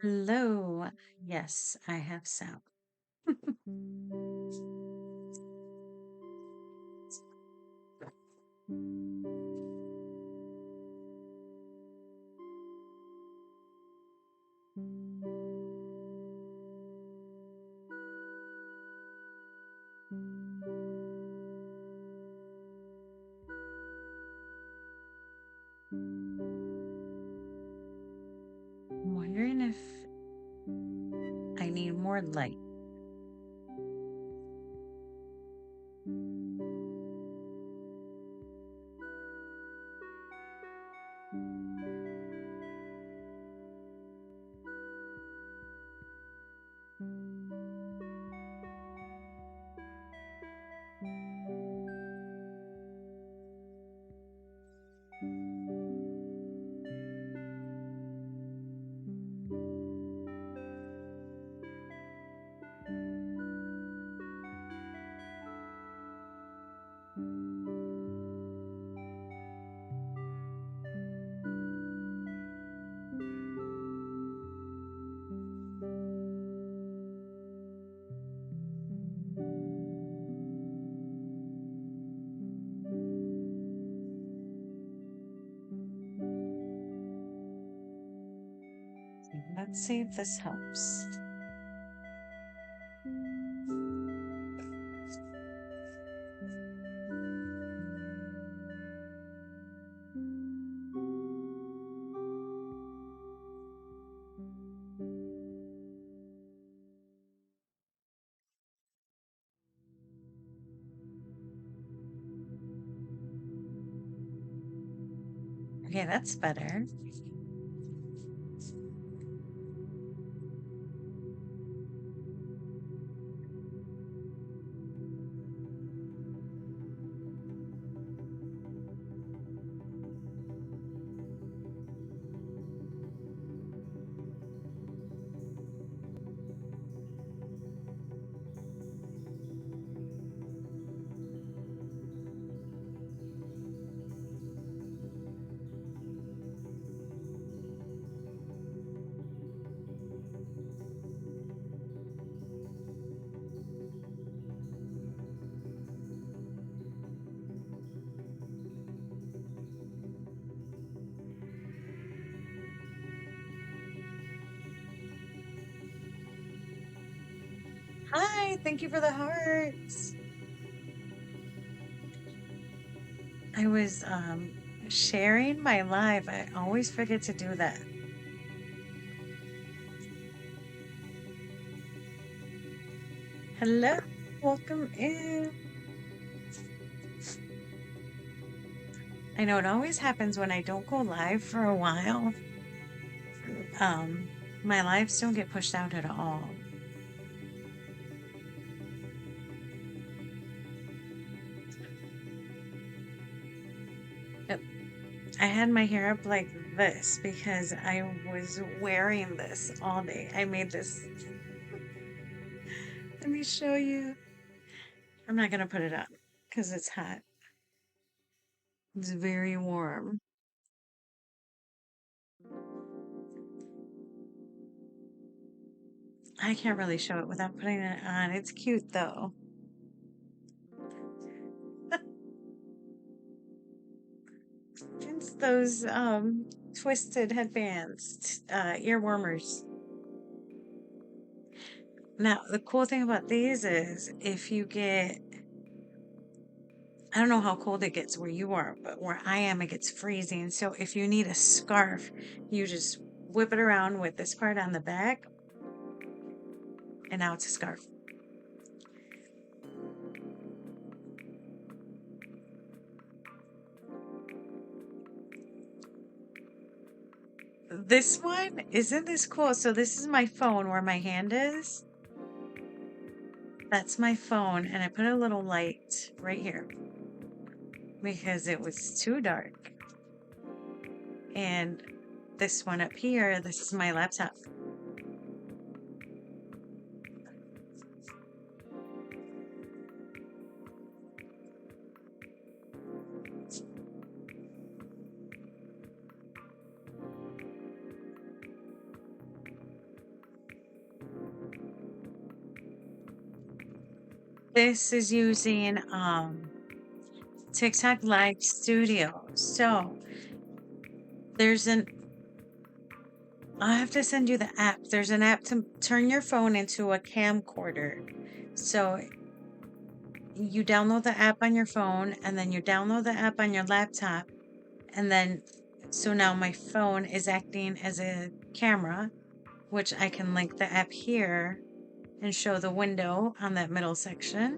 Hello. Yes, I have sound. I'm wondering if I need more light. Let's see if this helps. Okay, that's better. Hi, thank you for the hearts. I was sharing my live. I always forget to do that. Hello, welcome in. I know it always happens when I don't go live for a while. Um, my lives don't get pushed out at all. Yep. I had my hair up like this because I was wearing this all day. I made this. Let me show you. I'm not gonna put it up because it's hot. It's very warm. I can't really show it without putting it on. It's cute though. It's those twisted headbands, ear warmers. Now, the cool thing about these is if you get, I don't know how cold it gets where you are, but where I am, it gets freezing. So if you need a scarf, you just whip it around with this part on the back, and now it's a scarf. This one, isn't this cool? So this is my phone where my hand is. That's my phone, and I put a little light right here because it was too dark. And this one up here, this is my laptop. This is using TikTok Live Studio. So there's an I have to send you the app. There's an app to turn your phone into a camcorder. So you download the app on your phone and then you download the app on your laptop. And then, so now my phone is acting as a camera, which I can link the app here and show the window on that middle section.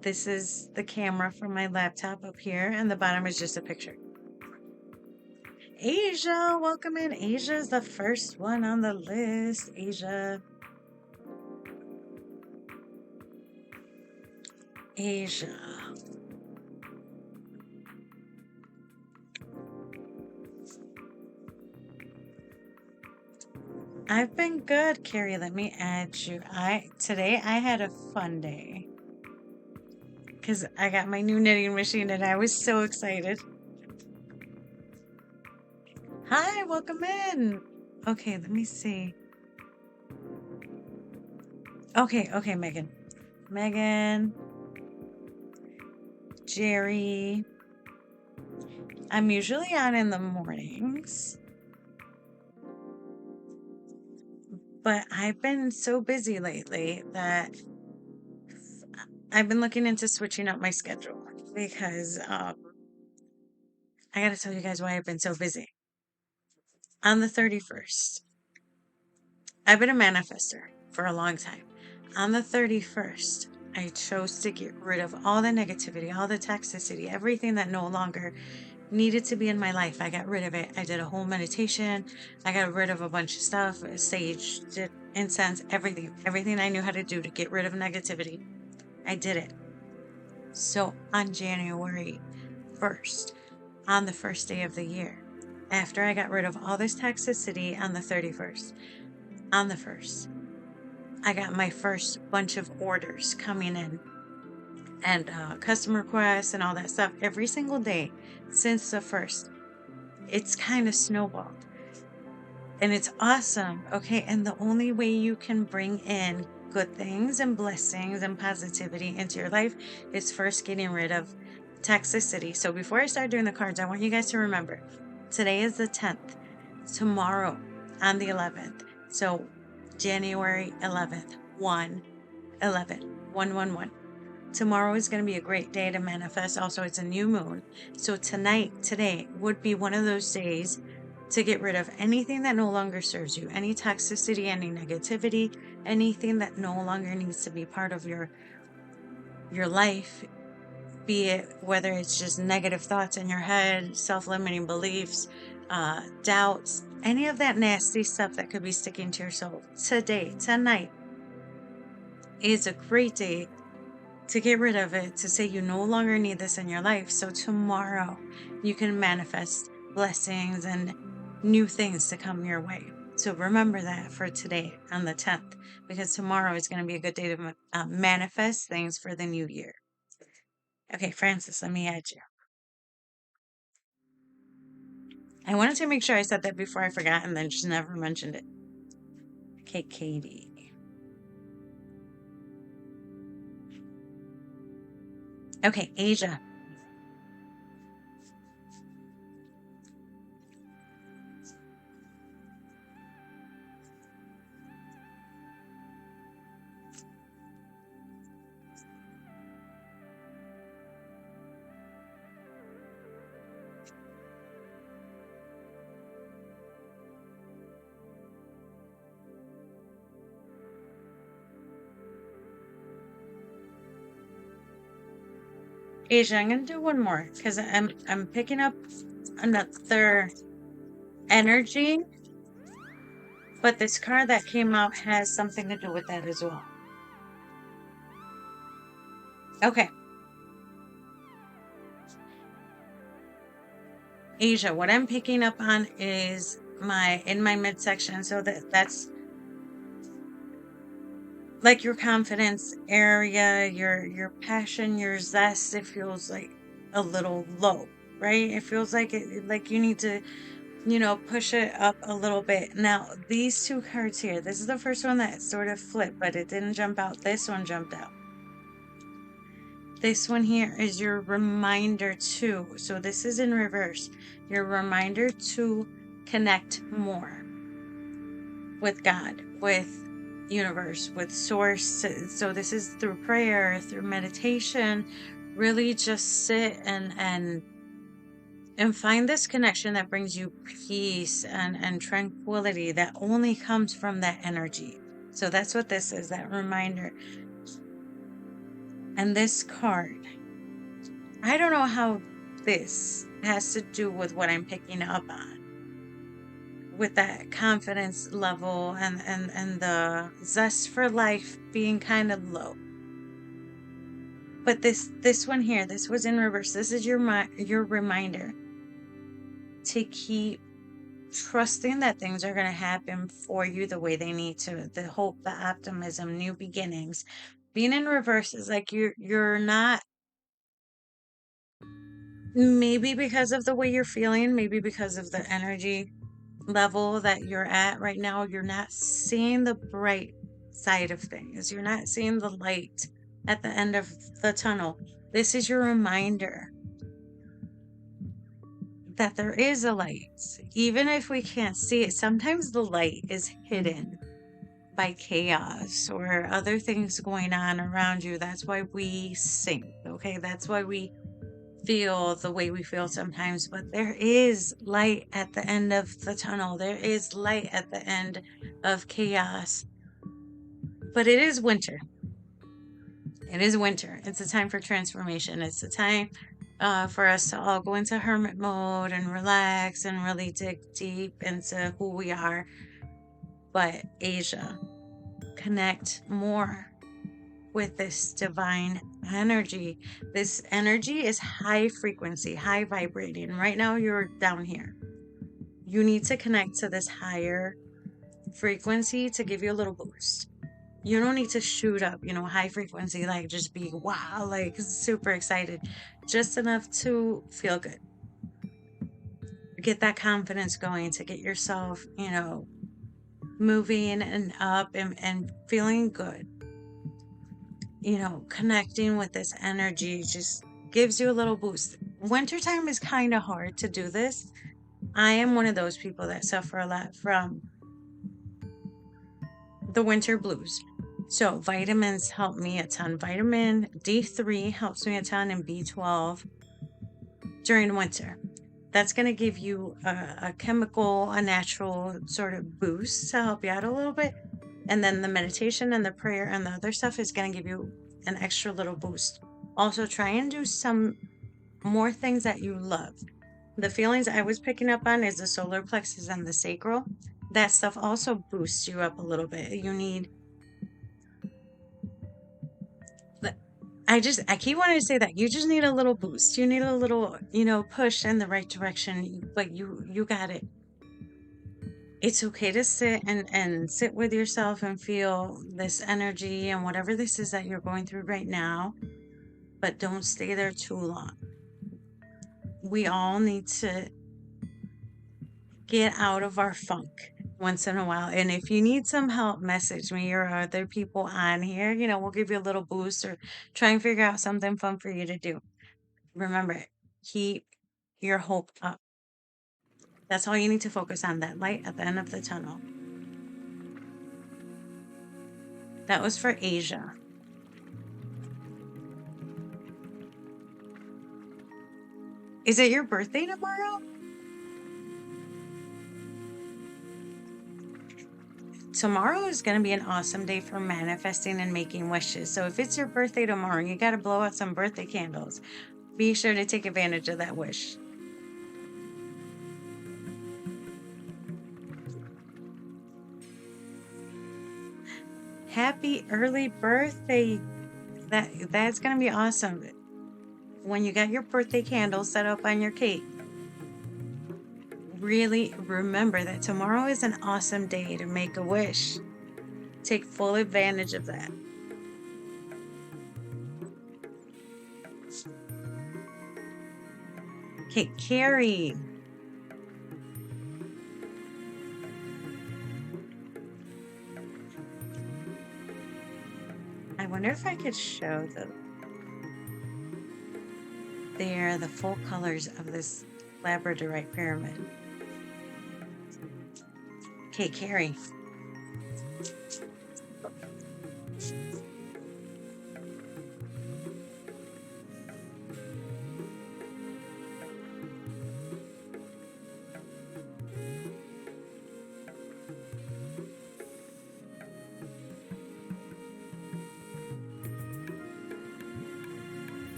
This is the camera from my laptop up here, and the bottom is just a picture. Asia, welcome in. Asia's the first one on the list. Asia. Asia. I've been good, Carrie. Let me add you. Today I had a fun day because I got my new knitting machine and I was so excited. Hi, welcome in. Okay, let me see. Okay, Megan. Megan. Gerri. I'm usually on in the mornings. But I've been so busy lately that I've been looking into switching up my schedule because I gotta tell you guys why I've been so busy. On the 31st, I've been a manifester for a long time. On the 31st, I chose to get rid of all the negativity, all the toxicity, everything that no longer needed to be in my life. I got rid of it. I did a whole meditation. I got rid of a bunch of stuff, sage, did incense, everything I knew how to do to get rid of negativity. I did it. So on January 1st, on the first day of the year, after I got rid of all this toxicity on the 31st, on the 1st, I got my first bunch of orders coming in and customer requests and all that stuff every single day since the 1st. It's kind of snowballed and it's awesome. Okay. And the only way you can bring in good things and blessings and positivity into your life is first getting rid of toxicity. So before I start doing the cards, I want you guys to remember today is the 10th, tomorrow on the 11th. So January 11th, 1/11, 1/1/1. Tomorrow is going to be a great day to manifest. Also, it's a new moon. So today would be one of those days to get rid of anything that no longer serves you, any toxicity, any negativity, anything that no longer needs to be part of your life, be it whether it's just negative thoughts in your head, self-limiting beliefs, doubts, any of that nasty stuff that could be sticking to your soul. Tonight is a great day to get rid of it, to say you no longer need this in your life. So tomorrow you can manifest blessings and new things to come your way. So remember that for today on the 10th, because tomorrow is going to be a good day to manifest things for the new year. Okay, Francis, let me add you. I wanted to make sure I said that before I forgot and then just never mentioned it. Okay, Katie. Okay, Asia. Asia, I'm gonna do one more because I'm picking up another energy, but this card that came out has something to do with that as well. Okay. Asia, what I'm picking up on is in my midsection. So that's like your confidence area, your passion, your zest. It feels like a little low, right? It feels like like you need to, push it up a little bit. Now, these two cards here, this is the first one that sort of flipped, but it didn't jump out. This one jumped out. This one here is your reminder to, so this is in reverse, your reminder to connect more with God, with universe, with source. So this is through prayer, through meditation. Really just sit and find this connection that brings you peace and tranquility that only comes from that energy. So that's what this is, that reminder. And this card, I don't know how this has to do with what I'm picking up on, with that confidence level and the zest for life being kind of low. But this one here, this was in reverse. This is your reminder to keep trusting that things are going to happen for you the way they need to. The hope, the optimism, new beginnings. Being in reverse is like you're not, maybe because of the way you're feeling, maybe because of the energy level that you're at right now, you're not seeing the bright side of things. You're not seeing the light at the end of the tunnel. This is your reminder that there is a light. Even if we can't see it, sometimes the light is hidden by chaos or other things going on around you. That's why we sink, okay? That's why we feel the way we feel sometimes. But there is light at the end of the tunnel, there is light at the end of chaos. But it is winter. It is winter. It's a time for transformation. It's a time for us to all go into hermit mode and relax and really dig deep into who we are. But Asia, connect more with this divine energy. This energy is high frequency, high vibrating. Right now, you're down here. You need to connect to this higher frequency to give you a little boost. You don't need to shoot up, high frequency, like just be wow, like super excited. Just enough to feel good. Get that confidence going to get yourself, moving and up and feeling good. Connecting with this energy just gives you a little boost. Wintertime is kind of hard to do this. I am one of those people that suffer a lot from the winter blues. So vitamins help me a ton. Vitamin D3 helps me a ton, and B12 during winter. That's going to give you a chemical, a natural sort of boost to help you out a little bit. And then the meditation and the prayer and the other stuff is going to give you an extra little boost. Also, try and do some more things that you love. The feelings I was picking up on is the solar plexus and the sacral. That stuff also boosts you up a little bit. You need, I keep wanting to say that you just need a little boost. You need a little, push in the right direction, but you got it. It's okay to sit and sit with yourself and feel this energy and whatever this is that you're going through right now, but don't stay there too long. We all need to get out of our funk once in a while. And if you need some help, message me or other people on here. We'll give you a little boost or try and figure out something fun for you to do. Remember, keep your hope up. That's all you need to focus on, that light at the end of the tunnel. That was for Asia. Is it your birthday tomorrow? Tomorrow is going to be an awesome day for manifesting and making wishes. So if it's your birthday tomorrow, you got to blow out some birthday candles. Be sure to take advantage of that wish. Happy early birthday. That's going to be awesome. When you got your birthday candles set up on your cake, really remember that tomorrow is an awesome day to make a wish. Take full advantage of that. Okay, Carrie. I wonder if I could show the They are the full colors of this labradorite pyramid. Okay, Carrie.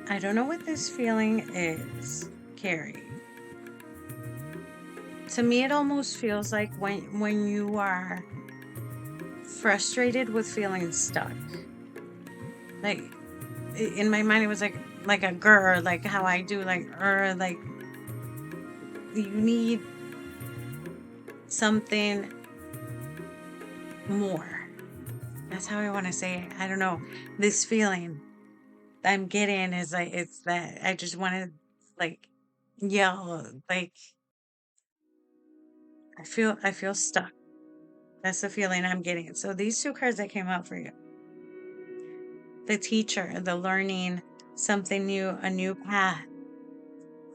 I don't know what this feeling is, Carrie. To me, it almost feels like when you are frustrated with feeling stuck. Like in my mind, it was like a grr, like how I do, like like you need something more. That's how I want to say it. I don't know. This feeling I'm getting is like it's that I just want to like yell, like I feel stuck. That's the feeling I'm getting. So these two cards that came out for you, the teacher, the learning something new, a new path.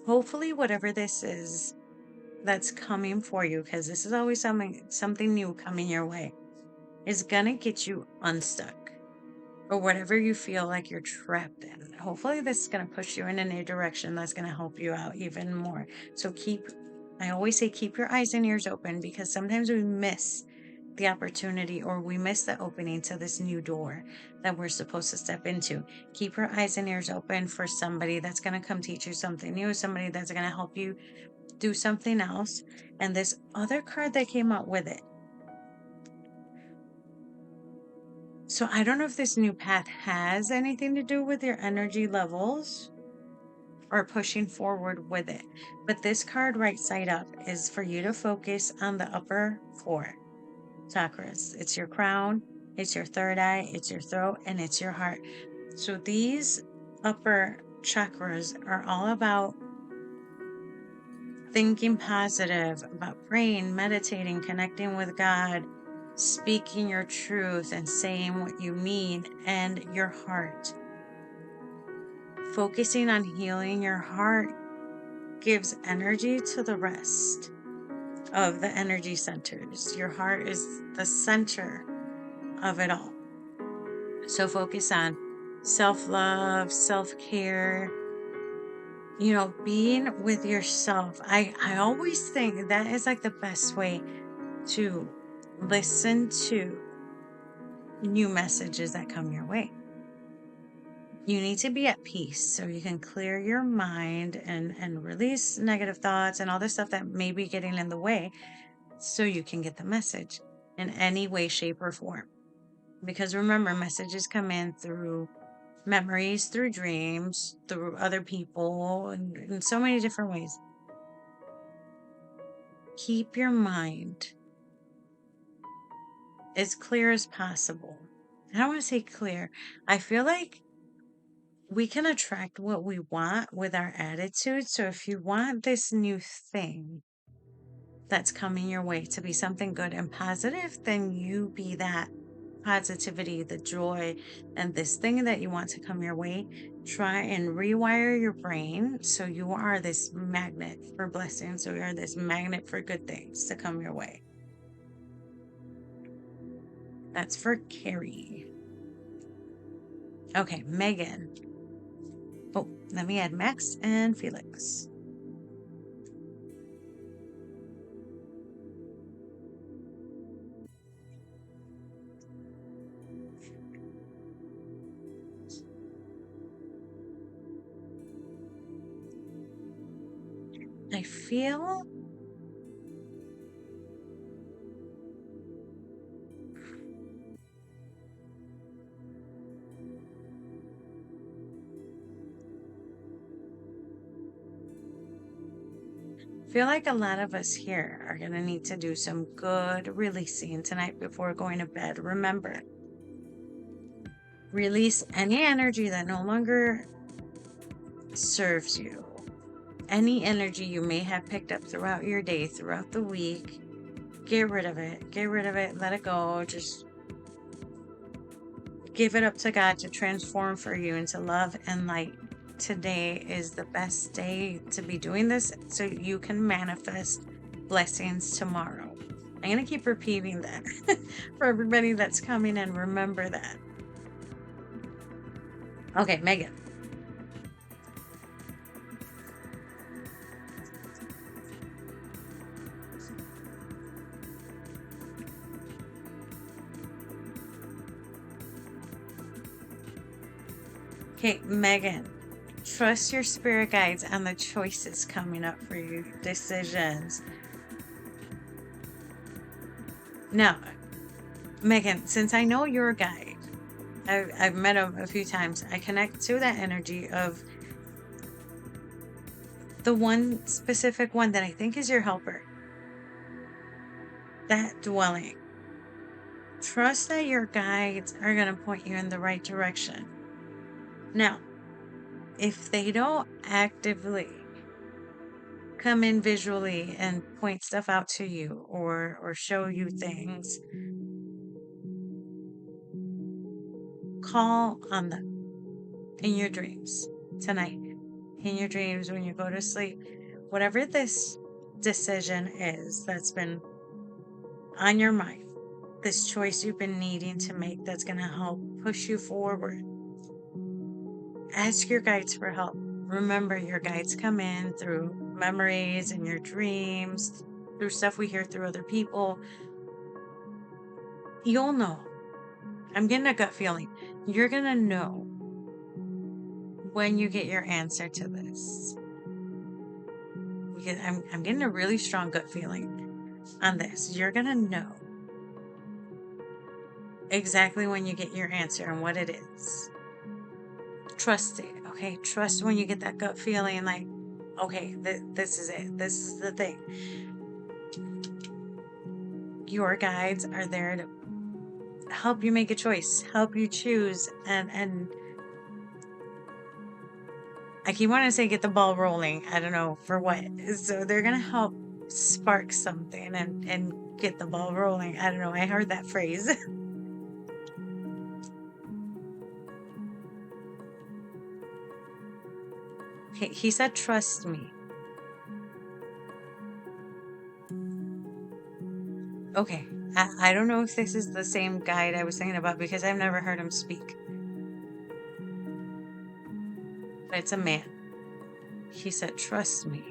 Hopefully, whatever this is that's coming for you, because this is always something new coming your way, is gonna get you unstuck. Or whatever you feel like you're trapped in. Hopefully, this is going to push you in a new direction that's going to help you out even more. So I always say, keep your eyes and ears open, because sometimes we miss the opportunity or we miss the opening to this new door that we're supposed to step into. Keep your eyes and ears open for somebody that's going to come teach you something new, somebody that's going to help you do something else. And this other card that came out with it. So I don't know if this new path has anything to do with your energy levels or pushing forward with it. But this card right side up is for you to focus on the upper 4 chakras. It's your crown, it's your third eye, it's your throat, and it's your heart. So these upper chakras are all about thinking positive, about praying, meditating, connecting with God, speaking your truth and saying what you mean, and your heart. Focusing on healing your heart gives energy to the rest of the energy centers. Your heart is the center of it all. So focus on self-love, self-care, being with yourself. I always think that is like the best way to listen to new messages that come your way. You need to be at peace so you can clear your mind and release negative thoughts and all the stuff that may be getting in the way, so you can get the message in any way, shape, or form. Because remember, messages come in through memories, through dreams, through other people, and in so many different ways. Keep your mind as clear as possible. I don't want to say clear. I feel like we can attract what we want with our attitude. So if you want this new thing that's coming your way to be something good and positive, then you be that positivity, the joy, and this thing that you want to come your way. Try and rewire your brain so you are this magnet for blessings. So you are this magnet for good things to come your way. That's for Carrie. Okay, Magen. Oh, let me add Max and Felix. I feel like a lot of us here are going to need to do some good releasing tonight before going to bed. Remember, release any energy that no longer serves you. Any energy you may have picked up throughout your day, throughout the week, Get rid of it. Get rid of it. Let it go. Just give it up to God to transform for you into love and light. Today is the best day to be doing this so you can manifest blessings tomorrow. I'm going to keep repeating that for everybody that's coming in. Remember that. Okay, Megan. Okay, Megan. Trust your spirit guides and the choices coming up for you, decisions. Now, Megan, since I know your guide, I've met him a few times. I connect to that energy of the one specific one that I think is your helper. That dwelling. Trust that your guides are going to point you in the right direction. Now, if they don't actively come in visually and point stuff out to you or show you things, call on them in your dreams tonight, in your dreams when you go to sleep. Whatever this decision is that's been on your mind, this choice you've been needing to make that's going to help push you forward. Ask your guides for help. Remember, your guides come in through memories and your dreams, through stuff we hear through other people. You'll know. I'm getting a gut feeling. You're going to know when you get your answer to this. Because I'm getting a really strong gut feeling on this. You're going to know exactly when you get your answer and what it is. Trust it, okay? Trust when you get that gut feeling like, okay, this is it. This is the thing. Your guides are there to help you make a choice, help you choose, and I keep wanting to say get the ball rolling. I don't know for what. So they're gonna help spark something and get the ball rolling. I don't know. I heard that phrase. He said, trust me. Okay. I don't know if this is the same guide I was thinking about because I've never heard him speak. But it's a man. He said, trust me.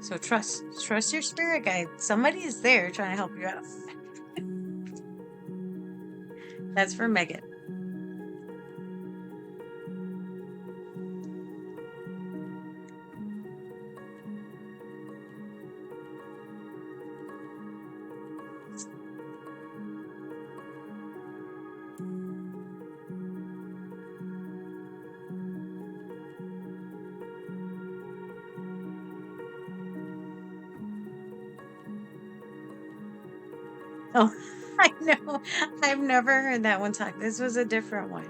So trust your spirit guide. Somebody is there trying to help you out. That's for Megan. Oh, I know. I've never heard that one talk. This was a different one.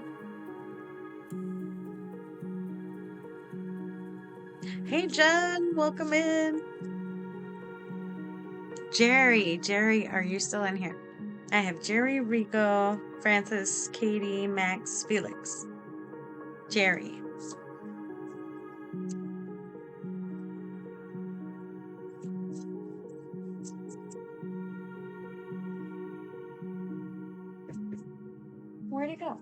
Hey, John, welcome in. Gerri, are you still in here? I have Gerri, Rigo, Francis, Katie, Max, Felix. Gerri. Where'd it go?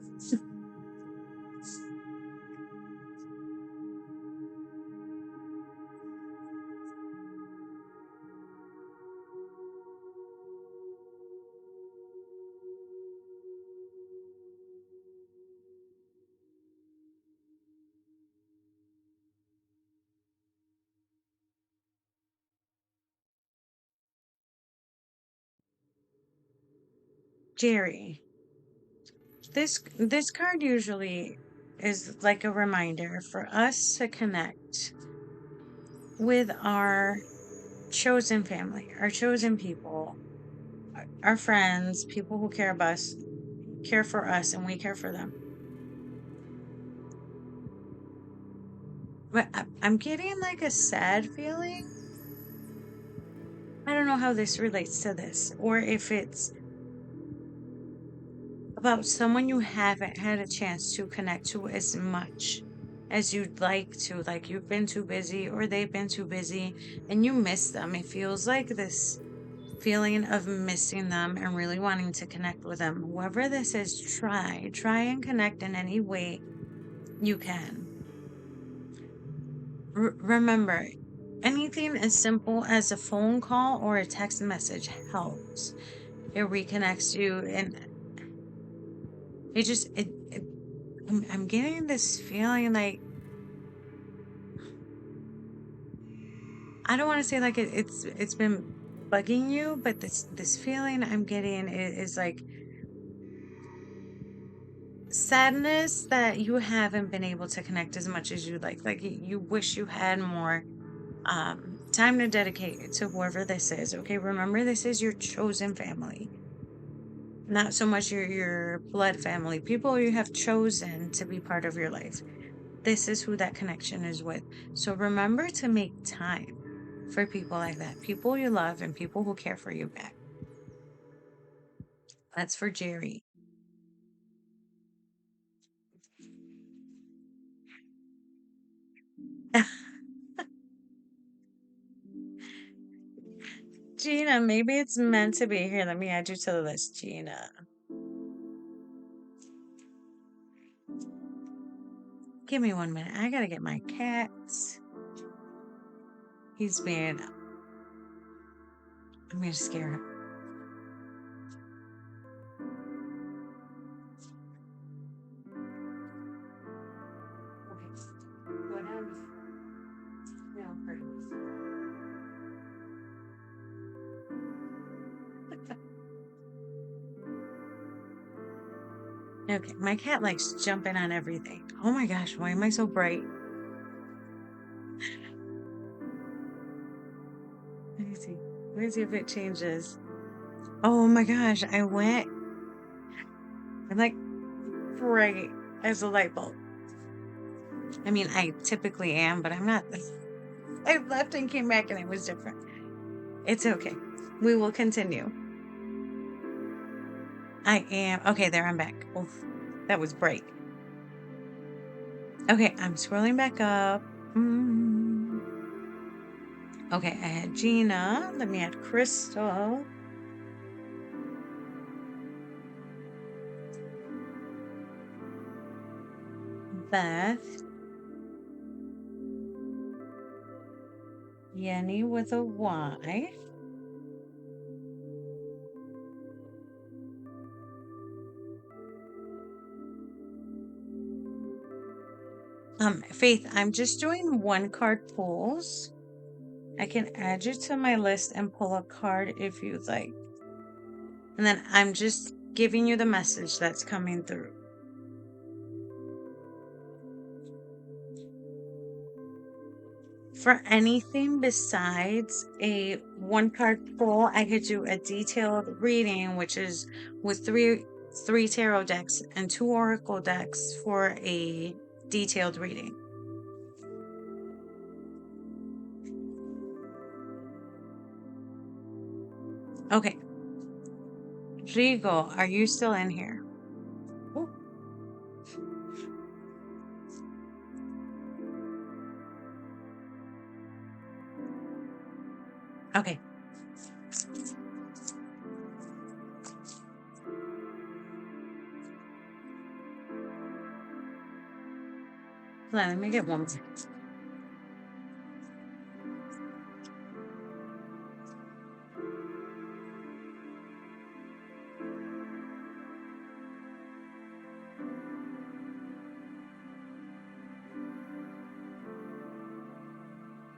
Gerri. This card usually is like a reminder for us to connect with our chosen family, our chosen people, our friends, people who care for us, and we care for them. But I'm getting like a sad feeling. I don't know how this relates to this, or if it's about someone you haven't had a chance to connect to as much as you'd like to. Like you've been too busy, or they've been too busy, and you miss them. It feels like this feeling of missing them and really wanting to connect with them. Whoever this is, try and connect in any way you can. Remember, anything as simple as a phone call or a text message helps. It reconnects you, and it just I'm getting this feeling like, I don't want to say like it's been bugging you, but this feeling I'm getting is like sadness that you haven't been able to connect as much as you'd like. Like you wish you had more time to dedicate to whoever this is. Okay, remember, this is your chosen family, not so much your blood family, people you have chosen to be part of your life. This is who that connection is with. So remember to make time for people like that, people you love and people who care for you back. That's for Gerri. Jeanna, maybe it's meant to be. Here, let me add you to the list, Jeanna. Give me 1 minute. I gotta get my cats. He's being, I'm gonna scare him. Okay, go down. No, hurt. Okay, my cat likes jumping on everything. Oh my gosh, why am I so bright? Let me see. Let me see if it changes. Oh my gosh, I'm like bright as a light bulb. I mean, I typically am, but I'm not. I left and came back and it was different. It's okay. We will continue. I am. Okay, there, I'm back. Oof, that was bright. Okay, I'm scrolling back up. Mm. Okay, I had Gina. Let me add Crystal. Beth. Yeni with a Y. Faith, I'm just doing one card pulls. I can add you to my list and pull a card if you'd like. And then I'm just giving you the message that's coming through. For anything besides a one card pull, I could do a detailed reading, which is with three tarot decks and 2 oracle decks for a detailed reading. Okay. Rigo, are you still in here? Ooh. Okay. Let me get one more.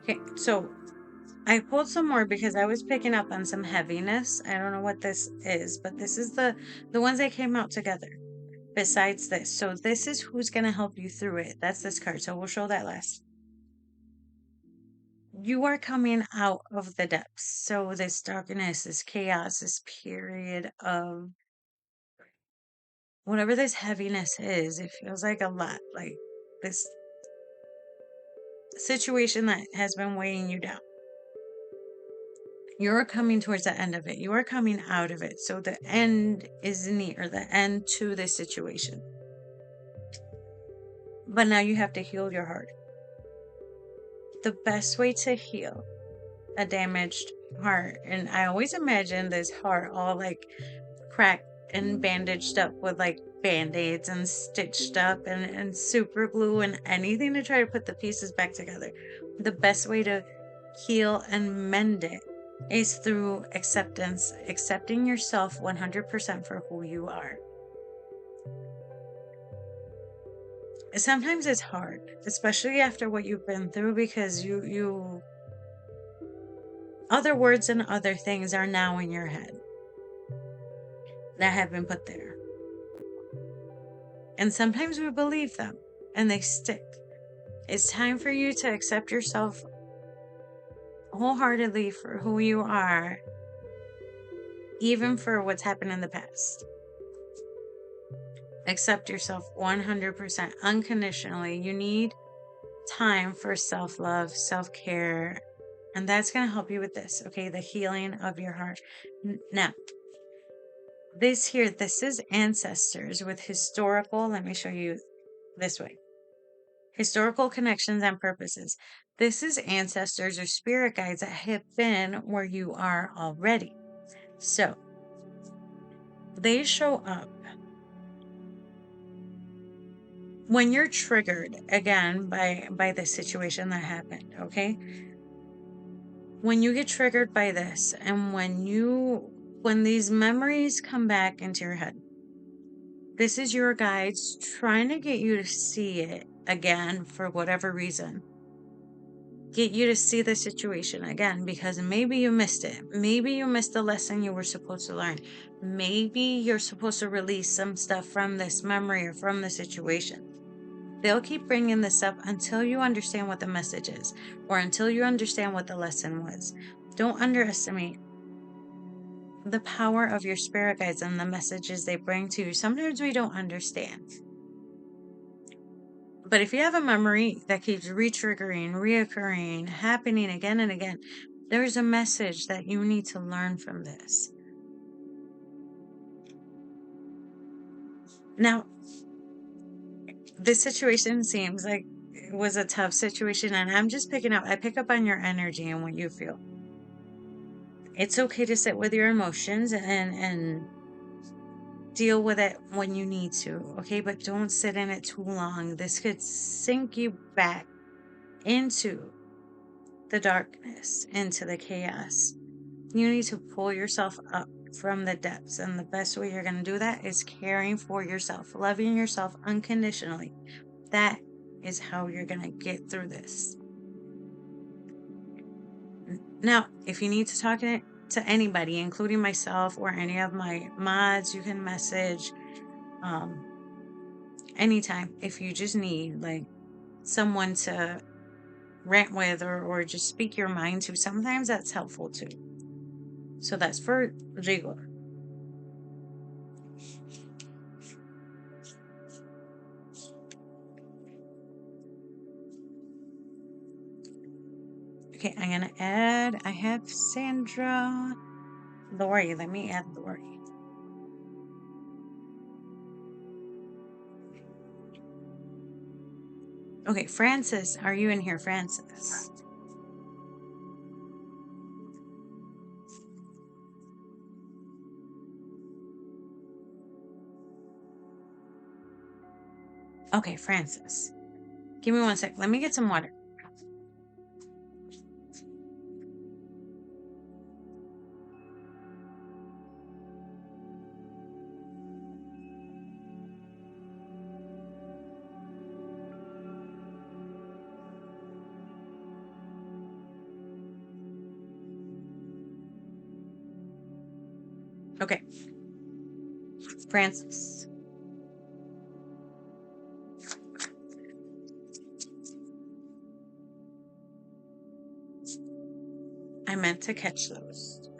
Okay, so I pulled some more because I was picking up on some heaviness. I don't know what this is, but this is the ones that came out together. Besides this, so this is who's gonna help you through it. That's this card. So we'll show that last. You are coming out of the depths. So this darkness, this chaos, this period of whatever this heaviness is, it feels like a lot, like this situation that has been weighing you down. You're coming towards the end of it. You are coming out of it. So the end is near, the end to this situation. But now you have to heal your heart. The best way to heal a damaged heart, and I always imagine this heart all like cracked and bandaged up with like band-aids and stitched up and super glue and anything to try to put the pieces back together. The best way to heal and mend it is through acceptance, accepting yourself 100% for who you are. Sometimes it's hard, especially after what you've been through, because you other words and other things are now in your head that have been put there. And sometimes we believe them and they stick. It's time for you to accept yourself wholeheartedly for who you are, even for what's happened in the past. Accept yourself 100% unconditionally. You need time for self-love, self-care, and that's going to help you with this, okay? The healing of your heart. Now, this is ancestors with historical, let me show you this way. Historical connections and purposes. This is ancestors or spirit guides that have been where you are already. So, they show up when you're triggered again by this situation that happened, okay? When you get triggered by this, and when these memories come back into your head, this is your guides trying to get you to see it again for whatever reason. Get you to see the situation again, because maybe you missed it. Maybe you missed the lesson you were supposed to learn. Maybe you're supposed to release some stuff from this memory or from the situation. They'll keep bringing this up until you understand what the message is, or until you understand what the lesson was. Don't underestimate the power of your spirit guides and the messages they bring to you. Sometimes we don't understand. But if you have a memory that keeps re-triggering, reoccurring, happening again and again, there's a message that you need to learn from this. Now, this situation seems like it was a tough situation, and I'm just I pick up on your energy and what you feel. It's okay to sit with your emotions and deal with it when you need to, okay? But don't sit in it too long. This could sink you back into the darkness, into the chaos. You need to pull yourself up from the depths, and the best way you're going to do that is caring for yourself, loving yourself unconditionally. That is how you're going to get through this. Now, if you need to talk to anybody, including myself or any of my mods, you can message anytime if you just need like someone to rant with or just speak your mind to. Sometimes that's helpful too. So that's for Rigo. Okay, I'm gonna add, I have Sandra, Lorie, let me add Lorie. Okay, Francis, are you in here, Francis? Okay, Francis. Give me 1 sec. Let me get some water. Okay. Francis. I meant to catch those.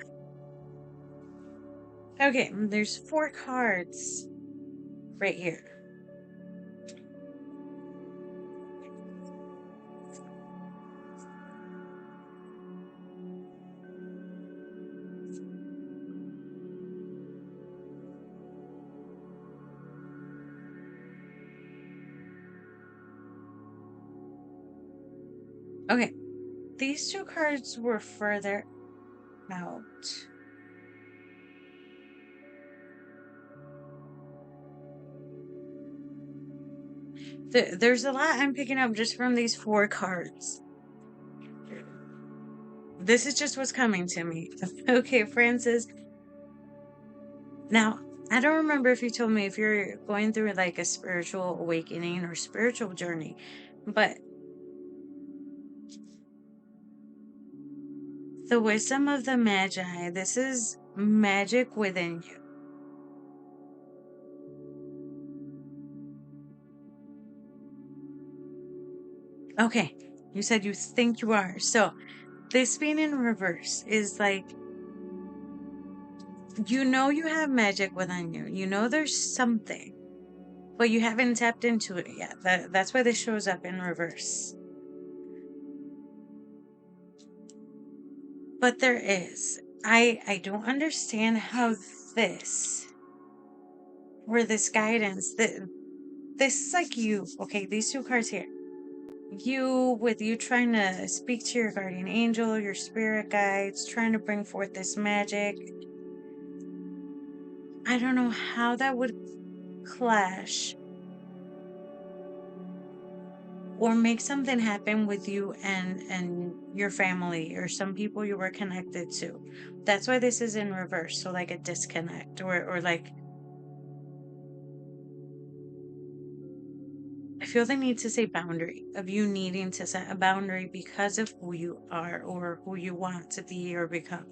Okay, there's 4 cards right here. Okay, these two cards were further out. There's a lot I'm picking up just from these 4 cards. This is just what's coming to me. Okay, Francis. Now, I don't remember if you told me if you're going through like a spiritual awakening or spiritual journey, but the wisdom of the Magi, this is magic within you. Okay, you said you think you are. So, this being in reverse is like, you know you have magic within you. You know there's something, but you haven't tapped into it yet. That's why this shows up in reverse. But there is. I don't understand how this, or this guidance, this is like you. Okay, these 2 cards here. You trying to speak to your guardian angel, your spirit guides, trying to bring forth this magic. I don't know how that would clash or make something happen with you and your family or some people you were connected to. That's why this is in reverse. So like a disconnect or like, I feel the need to say boundary, of you needing to set a boundary because of who you are or who you want to be or become.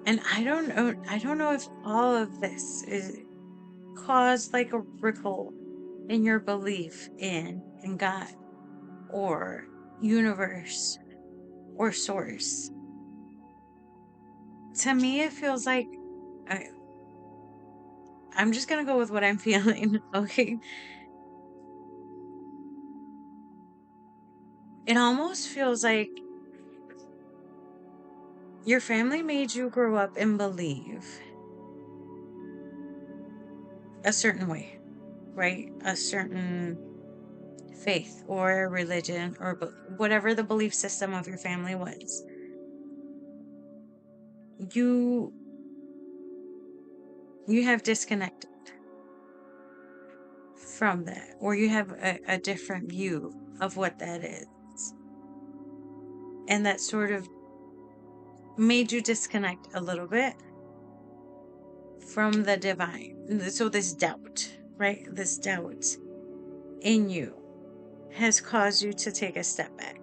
And I don't know if all of this is caused like a ripple in your belief in God or universe or source. To me, it feels like I, I'm just gonna go with what I'm feeling, okay? It almost feels like your family made you grow up and believe a certain way, right? A certain faith or religion or whatever the belief system of your family was. You you have disconnected from that, or you have a different view of what that is, and that sort of made you disconnect a little bit from the divine. So this doubt, right, this doubt in you has caused you to take a step back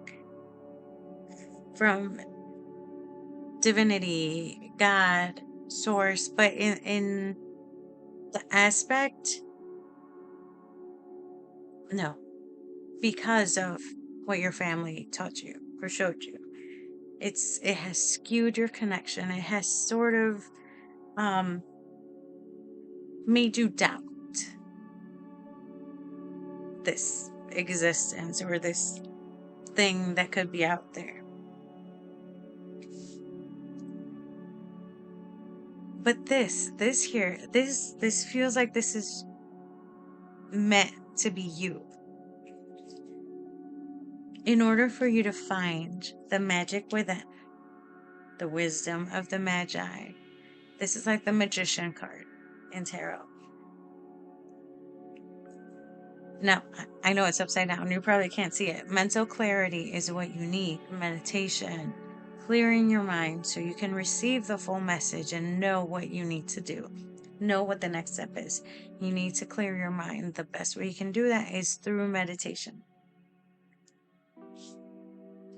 from divinity, God, source, but in the aspect, no, because of what your family taught you or showed you. It has skewed your connection. It has sort of um made you doubt this existence or this thing that could be out there. But this here, this feels like this is meant to be you. In order for you to find the magic within, the wisdom of the Magi, this is like the magician card in tarot. Now, I know it's upside down. You probably can't see it. Mental clarity is what you need. Meditation, clearing your mind so you can receive the full message and know what you need to do. Know what the next step is. You need to clear your mind. The best way you can do that is through meditation.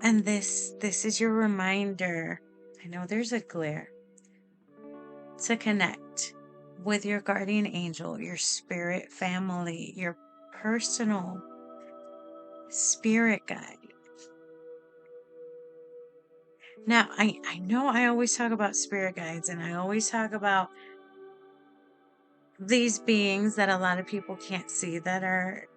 And this is your reminder. I know there's a glare. To connect with your guardian angel, your spirit family, your personal spirit guide. Now, I know I always talk about spirit guides and I always talk about these beings that a lot of people can't see that are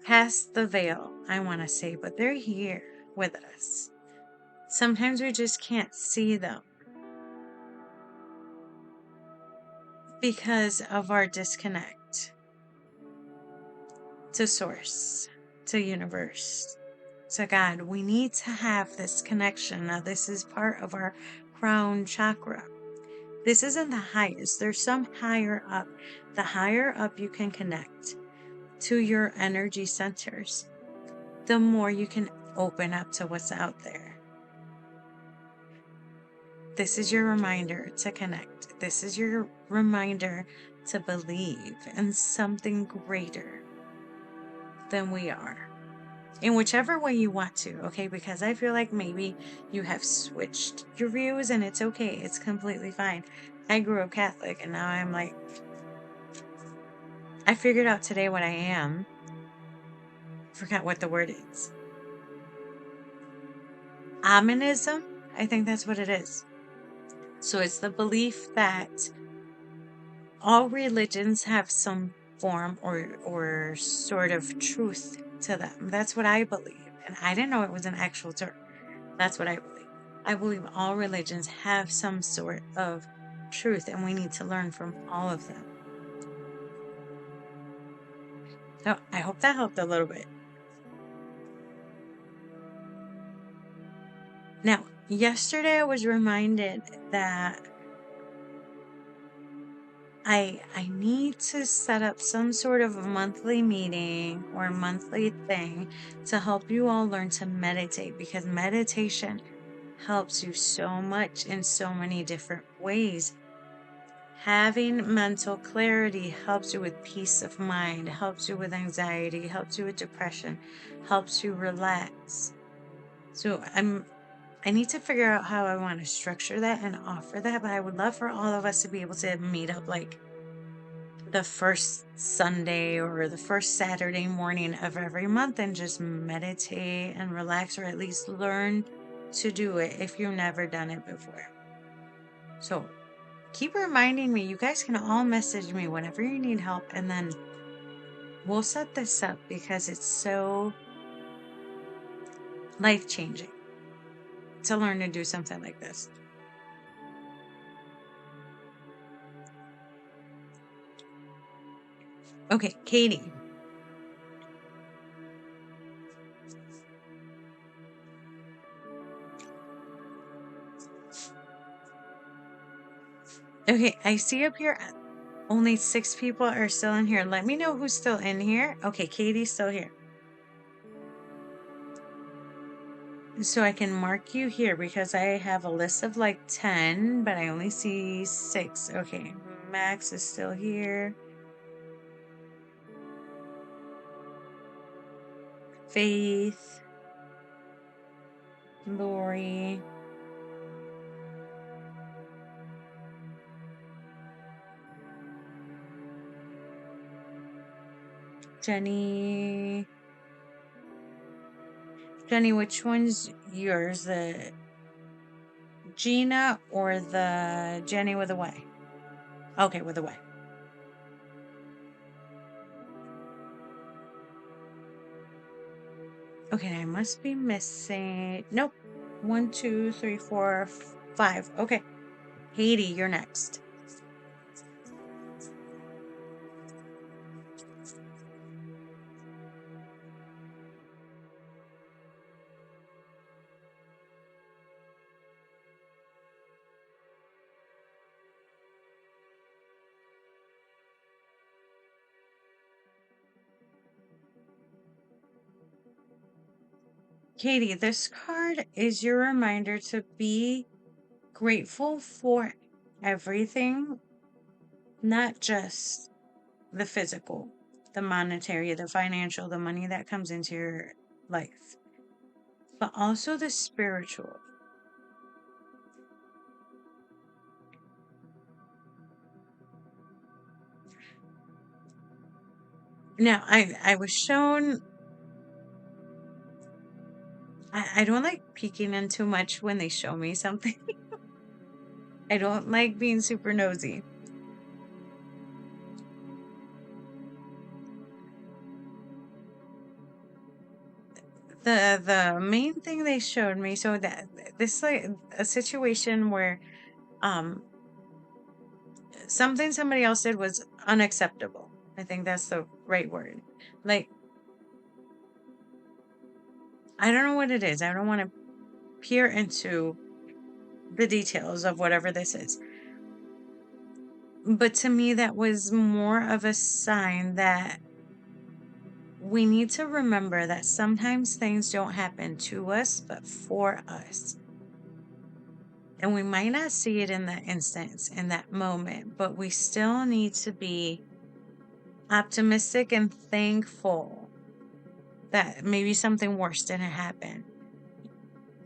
past the veil, I want to say, but they're here with us. Sometimes we just can't see them. because of our disconnect to source, to universe, to God. We need to have this connection. Now, this is part of our crown chakra. This isn't the highest. There's some higher up. The higher up you can connect to your energy centers, the more you can open up to what's out there. This is your reminder to connect. This is your reminder to believe in something greater than we are. In whichever way you want to, okay? Because I feel like maybe you have switched your views and it's okay. It's completely fine. I grew up Catholic and now I'm like, I figured out today what I am. Forgot what the word is. Aminism? I think that's what it is. So it's the belief that all religions have some form or sort of truth to them. That's what I believe. And I didn't know it was an actual term. That's what I believe. I believe all religions have some sort of truth and we need to learn from all of them. So I hope that helped a little bit. Now, yesterday I was reminded that I need to set up some sort of a monthly meeting or monthly thing to help you all learn to meditate, because meditation helps you so much in so many different ways. Having mental clarity helps you with peace of mind, helps you with anxiety, helps you with depression, helps you relax. So I need to figure out how I want to structure that and offer that, but I would love for all of us to be able to meet up like the first Sunday or the first Saturday morning of every month and just meditate and relax, or at least learn to do it if you've never done it before. So keep reminding me. You guys can all message me whenever you need help, and then we'll set this up because it's so life-changing to learn to do something like this. Okay, Katie. Okay, I see up here only 6 people are still in here. Let me know who's still in here. Okay, Katie's still here. So I can mark you here because I have a list of like 10, but I only see 6. Okay, Max is still here. Faith. Lorie. Jenny. Jenny, which one's yours? The Jeanna or the Jenny with a Y? Okay, with a Y. Okay, I must be missing. Nope. 1, 2, 3, 4, 5. Okay. Haiti, you're next. Katie, this card is your reminder to be grateful for everything, not just the physical, the monetary, the financial, the money that comes into your life, but also the spiritual. Now, I was shown, I don't like peeking in too much when they show me something. I don't like being super nosy. The main thing they showed me, so that this like a situation where something somebody else did was unacceptable. I think that's the right word. Like, I don't know what it is. I don't want to peer into the details of whatever this is. But to me, that was more of a sign that we need to remember that sometimes things don't happen to us, but for us. And we might not see it in that instance, in that moment, but we still need to be optimistic and thankful that maybe something worse didn't happen.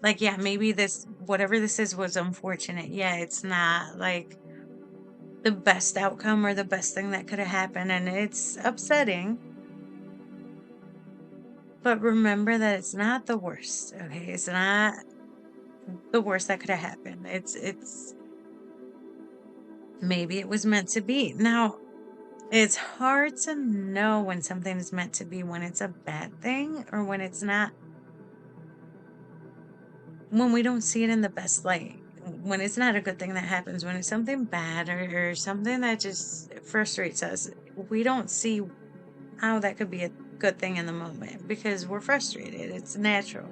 Like, yeah, maybe this, whatever this is, was unfortunate. Yeah, it's not like the best outcome or the best thing that could have happened, and it's upsetting. But remember that it's not the worst, okay? It's not the worst that could have happened. It's maybe it was meant to be. Now, it's hard to know when something is meant to be, when it's a bad thing or when it's not, when we don't see it in the best light, when it's not a good thing that happens, when it's something bad or something that just frustrates us. We don't see how that could be a good thing in the moment because we're frustrated. It's natural.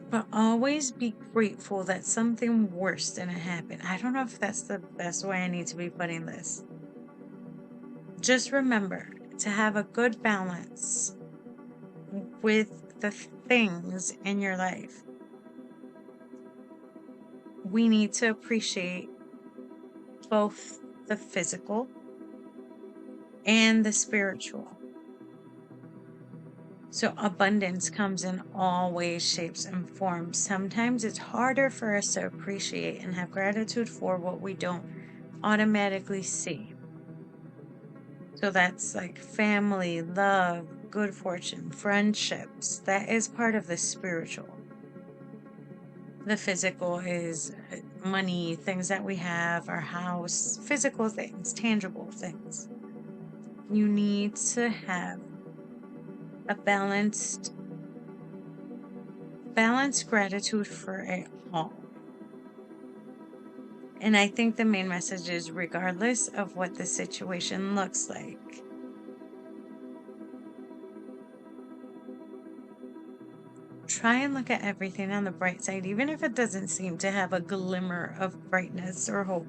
But always be grateful that something worse didn't happen. I don't know if that's the best way I need to be putting this. Just remember to have a good balance with the things in your life. We need to appreciate both the physical and the spiritual. So abundance comes in all ways, shapes, and forms. Sometimes it's harder for us to appreciate and have gratitude for what we don't automatically see. So that's like family, love, good fortune, friendships. That is part of the spiritual. The physical is money, things that we have, our house, physical things, tangible things. You need to have a balanced gratitude for it all. And I think the main message is regardless of what the situation looks like, try and look at everything on the bright side, even if it doesn't seem to have a glimmer of brightness or hope.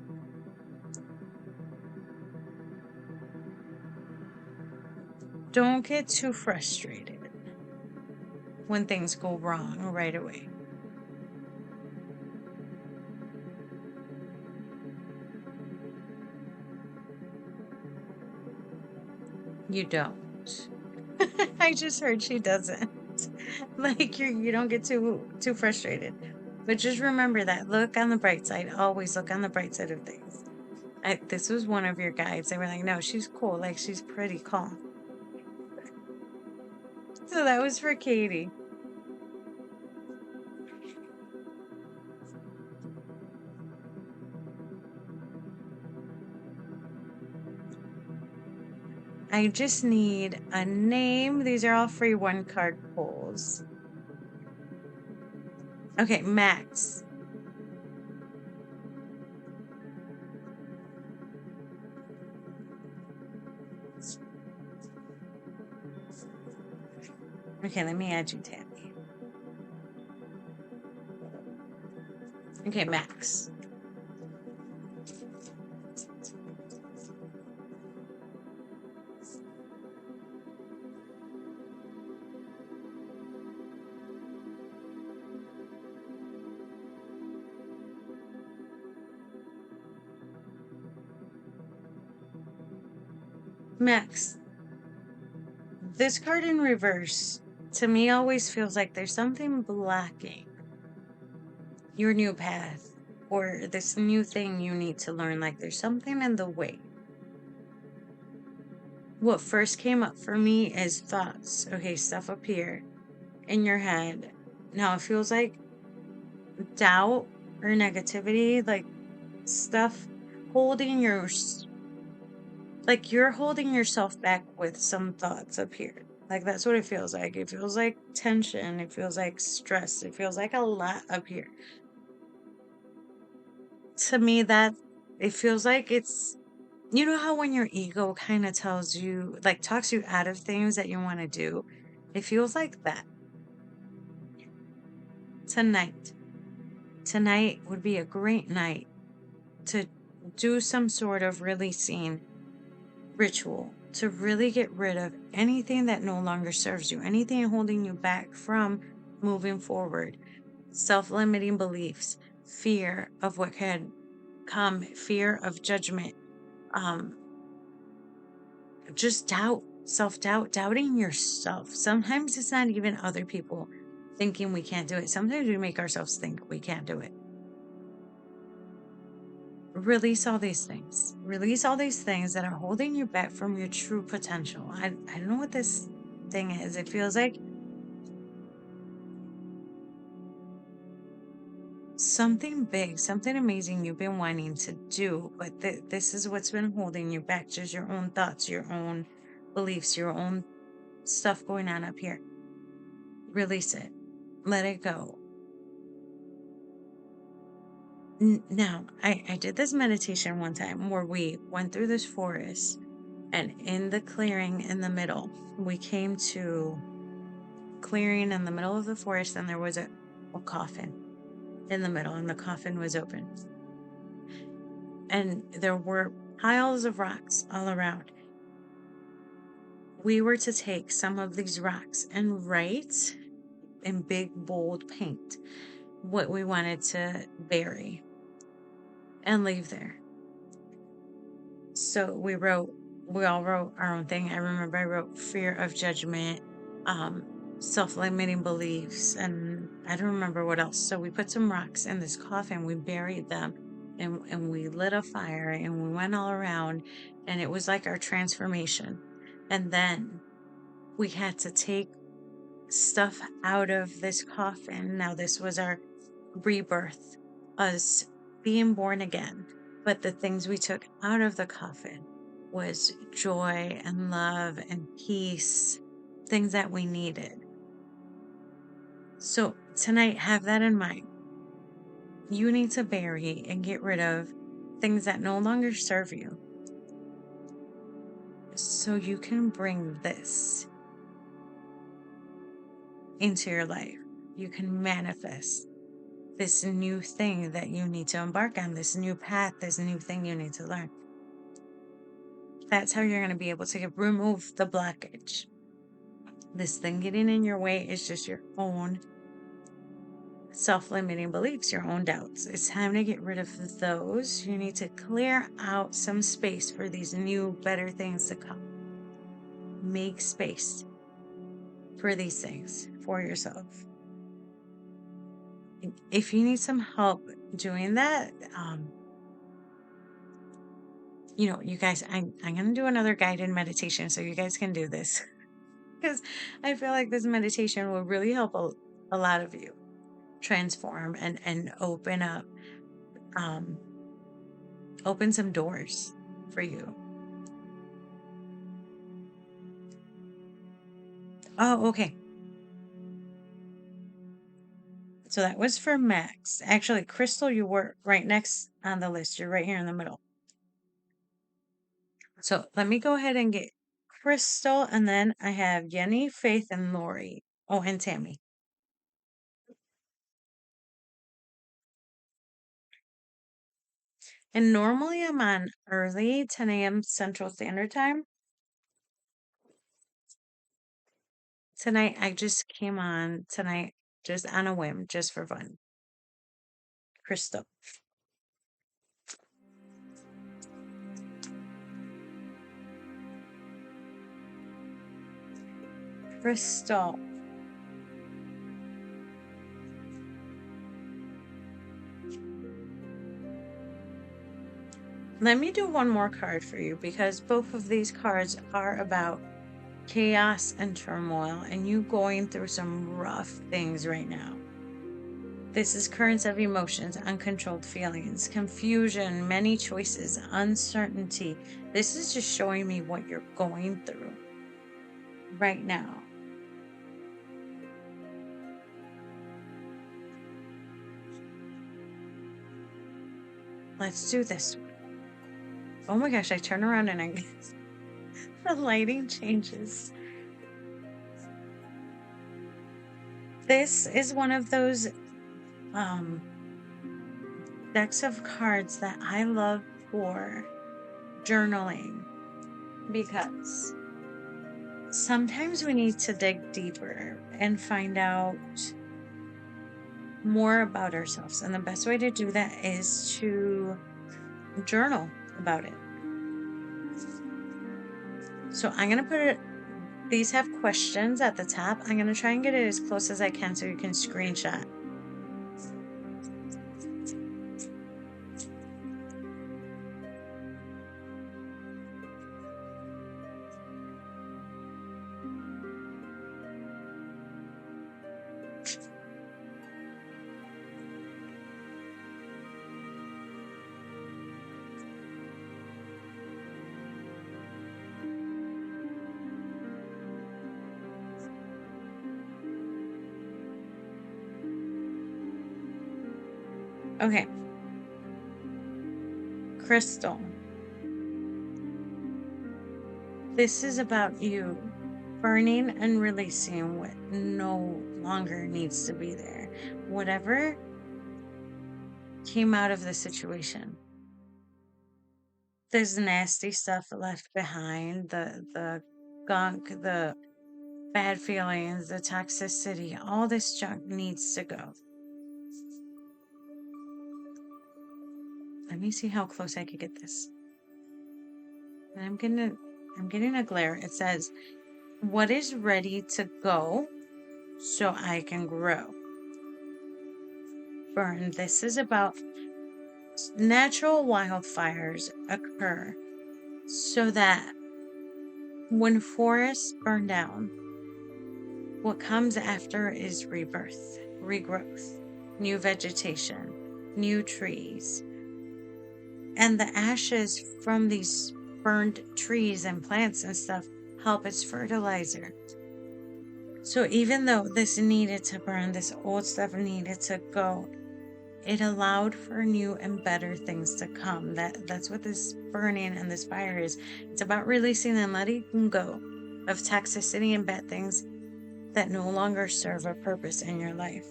Don't get too frustrated when things go wrong right away. You don't. I just heard she doesn't. Like you don't get too frustrated. But just remember that. Look on the bright side. Always look on the bright side of things. This was one of your guides. They were like, no, she's cool. Like, she's pretty calm. So that was for Katie. I just need a name. These are all free one card pulls. Okay, Max. Okay, let me add you, Tammy. Okay, Max. Max, this card in reverse to me always feels like there's something blocking your new path or this new thing you need to learn. Like there's something in the way. What first came up for me is thoughts. Okay, stuff up here in your head. Now it feels like doubt or negativity, like stuff holding your, like you're holding yourself back with some thoughts up here. Like that's what it feels like. It feels like tension. It feels like stress. It feels like a lot up here. To me, that it feels like it's, you know how when your ego kind of tells you, like talks you out of things that you want to do? It feels like that. Tonight. Tonight would be a great night to do some sort of releasing ritual to really get rid of anything that no longer serves you, anything holding you back from moving forward. Self limiting beliefs, fear of what could come, fear of judgment, um, just doubt, self doubt, doubting yourself. Sometimes it's not even other people thinking we can't do it. Sometimes we make ourselves think we can't do it. Release all these things. Release all these things that are holding you back from your true potential. I don't know what this thing is. It feels like something big, something amazing you've been wanting to do, but this is what's been holding you back. Just your own thoughts, your own beliefs, your own stuff going on up here. Release it. Let it go. Now, I did this meditation one time where we went through this forest, and in the clearing in the middle, we came to clearing in the middle of the forest, and there was a coffin in the middle, and the coffin was open. And there were piles of rocks all around. We were to take some of these rocks and write in big, bold paint what we wanted to bury and leave there. So we all wrote our own thing. I remember I wrote fear of judgment, self-limiting beliefs, and I don't remember what else. So we put some rocks in this coffin, we buried them, and we lit a fire, and we went all around, and it was like our transformation. And then we had to take stuff out of this coffin. Now this was our rebirth, us being born again. But the things we took out of the coffin was joy and love and peace, things that we needed. So tonight, have that in mind. You need to bury and get rid of things that no longer serve you so you can bring this into your life. You can manifest this new thing that you need to embark on, this new path, this new thing you need to learn. That's how you're going to be able to remove the blockage. This thing getting in your way is just your own self-limiting beliefs, your own doubts. It's time to get rid of those. You need to clear out some space for these new, better things to come. Make space for these things for yourself. If you need some help doing that, you guys, I'm going to do another guided meditation so you guys can do this because I feel like this meditation will really help a lot of you transform and open up, open some doors for you. Oh, okay. So that was for Max. Actually, Crystal, you were right next on the list. You're right here in the middle. So let me go ahead and get Crystal, and then I have Yeni, Faith, and Lorie. Oh, and Tammy. And normally I'm on early, 10 a.m. Central Standard Time. Tonight, I just came on tonight just on a whim, just for fun. Crystal. Crystal. Let me do one more card for you because both of these cards are about chaos and turmoil and you going through some rough things right now. This is currents of emotions, uncontrolled feelings, confusion, many choices, uncertainty. This is just showing me what you're going through right now. Let's do this one. Oh my gosh, I turn around and the lighting changes. This is one of those decks of cards that I love for journaling, because sometimes we need to dig deeper and find out more about ourselves. And the best way to do that is to journal about it. So I'm going to put it, these have questions at the top. I'm going to try and get it as close as I can so you can screenshot. Okay. Crystal. This is about you burning and releasing what no longer needs to be there. Whatever came out of the situation. There's nasty stuff left behind, the gunk, the bad feelings, the toxicity, all this junk needs to go. Let me see how close I could get this. And I'm getting a glare. It says, what is ready to go so I can grow? Burn. This is about natural wildfires occur so that when forests burn down, what comes after is rebirth, regrowth, new vegetation, new trees. And the ashes from these burned trees and plants and stuff help as fertilizer. So even though this needed to burn, this old stuff needed to go, it allowed for new and better things to come. That's what this burning and this fire is. It's about releasing and letting go of toxicity and bad things that no longer serve a purpose in your life.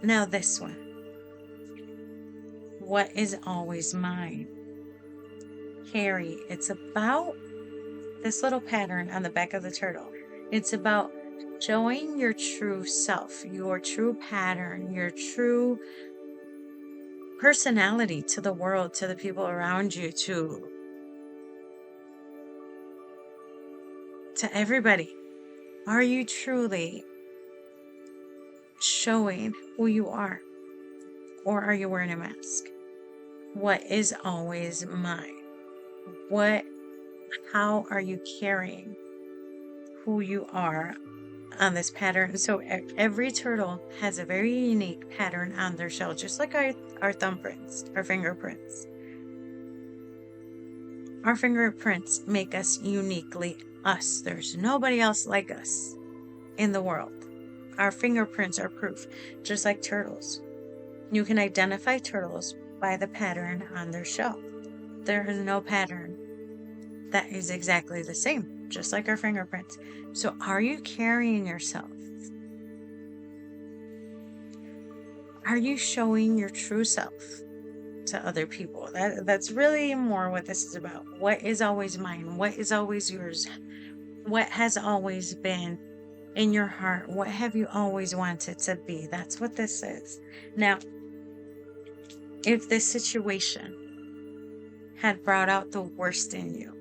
Now this one. What is always mine? Carrie. It's about this little pattern on the back of the turtle. It's about showing your true self, your true pattern, your true personality to the world, to the people around you, to everybody. Are you truly showing who you are? Or are you wearing a mask? What is always mine? How are you carrying who you are on this pattern? So every turtle has a very unique pattern on their shell, just like our thumbprints, our fingerprints. Our fingerprints make us uniquely us. There's nobody else like us in the world. Our fingerprints are proof, just like turtles. You can identify turtles by the pattern on their shell. There is no pattern that is exactly the same, just like our fingerprints. So are you carrying yourself? Are you showing your true self to other people? That's really more what this is about. What is always mine? What is always yours? What has always been in your heart? What have you always wanted to be? That's what this is. Now, if this situation had brought out the worst in you,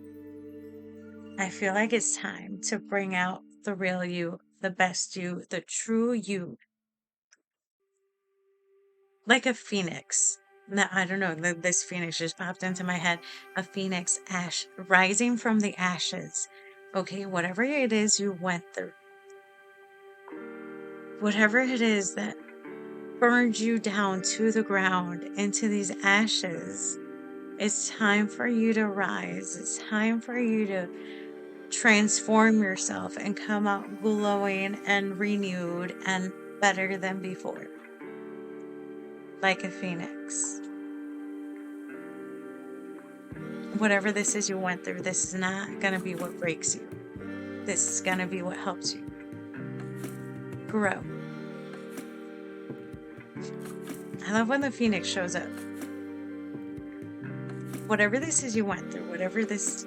I feel like it's time to bring out the real you, the best you, the true you. Like a phoenix. Now, I don't know, this phoenix just popped into my head. A phoenix ash rising from the ashes. Okay, whatever it is you went through, whatever it is that burned you down to the ground into these ashes, it's time for you to rise. It's time for you to transform yourself and come out glowing and renewed and better than before. Like a phoenix. whatever this is you went through, this is not going to be what breaks you. This is going to be what helps you grow. I love when the phoenix shows up. Whatever this is you went through, whatever this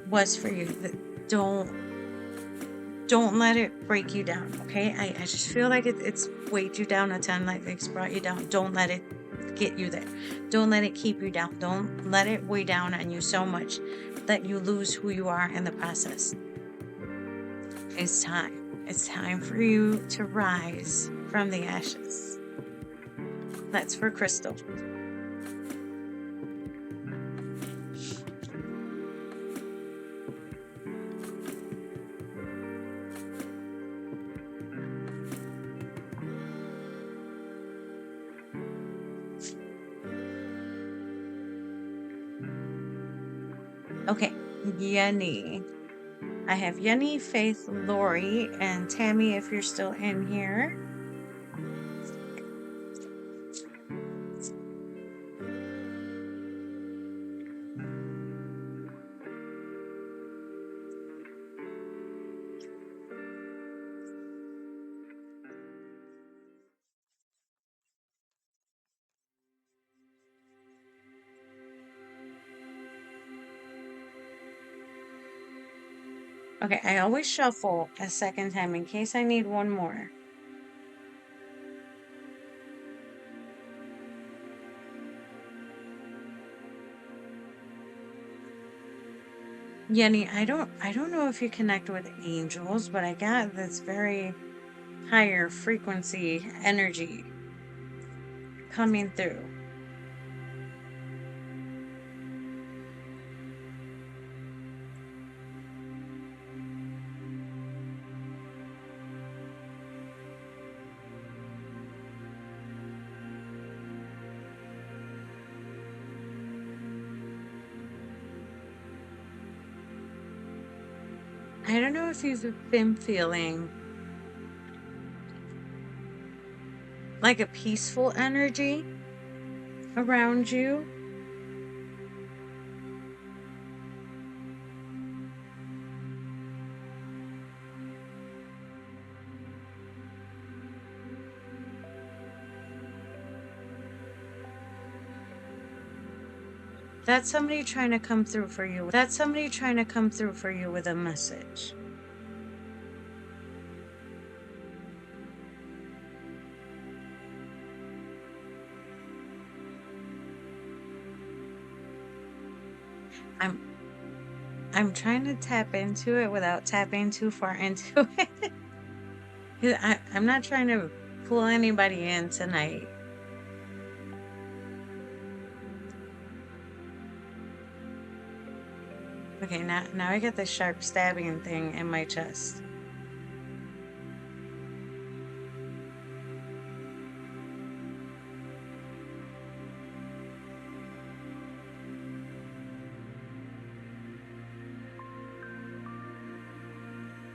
was for you, don't let it break you down, okay? I just feel like it's weighed you down a ton, like it's brought you down. Don't let it get you there. Don't let it keep you down. Don't let it weigh down on you so much that you lose who you are in the process. It's time. It's time for you to rise from the ashes. That's for Crystal. Okay, Yeni. I have Yeni, Faith, Lorie, and Tammy if you're still in here. Okay, I always shuffle a second time in case I need one more. Yeni, I don't know if you connect with angels, but I got this very higher frequency energy coming through. I don't know if you've been feeling like a peaceful energy around you. That's somebody trying to come through for you. That's somebody trying to come through for you with a message. I'm trying to tap into it without tapping too far into it. I'm not trying to pull anybody in tonight. Okay, now I get the sharp stabbing thing in my chest.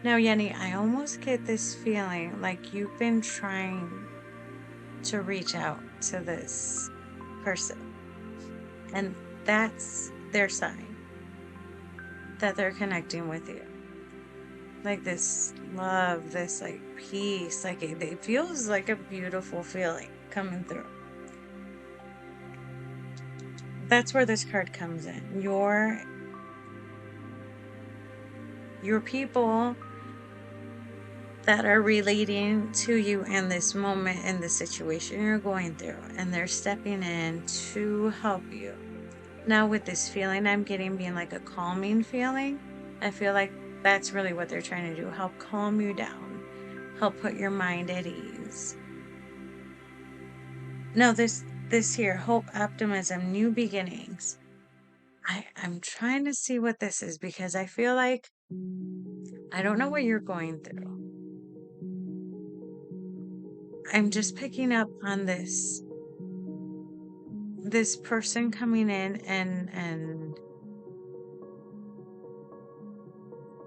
Now, Yeni, I almost get this feeling like you've been trying to reach out to this person, and that's their sign that they're connecting with you. Like this love, this like peace, like it feels like a beautiful feeling coming through. That's where this card comes in. Your people that are relating to you in this moment, in the situation you're going through, and they're stepping in to help you. Now with this feeling I'm getting being like a calming feeling, I feel like that's really what they're trying to do. Help calm you down. Help put your mind at ease. No, this here, hope, optimism, new beginnings. I'm trying to see what this is because I feel like I don't know what you're going through. I'm just picking up on this person coming in and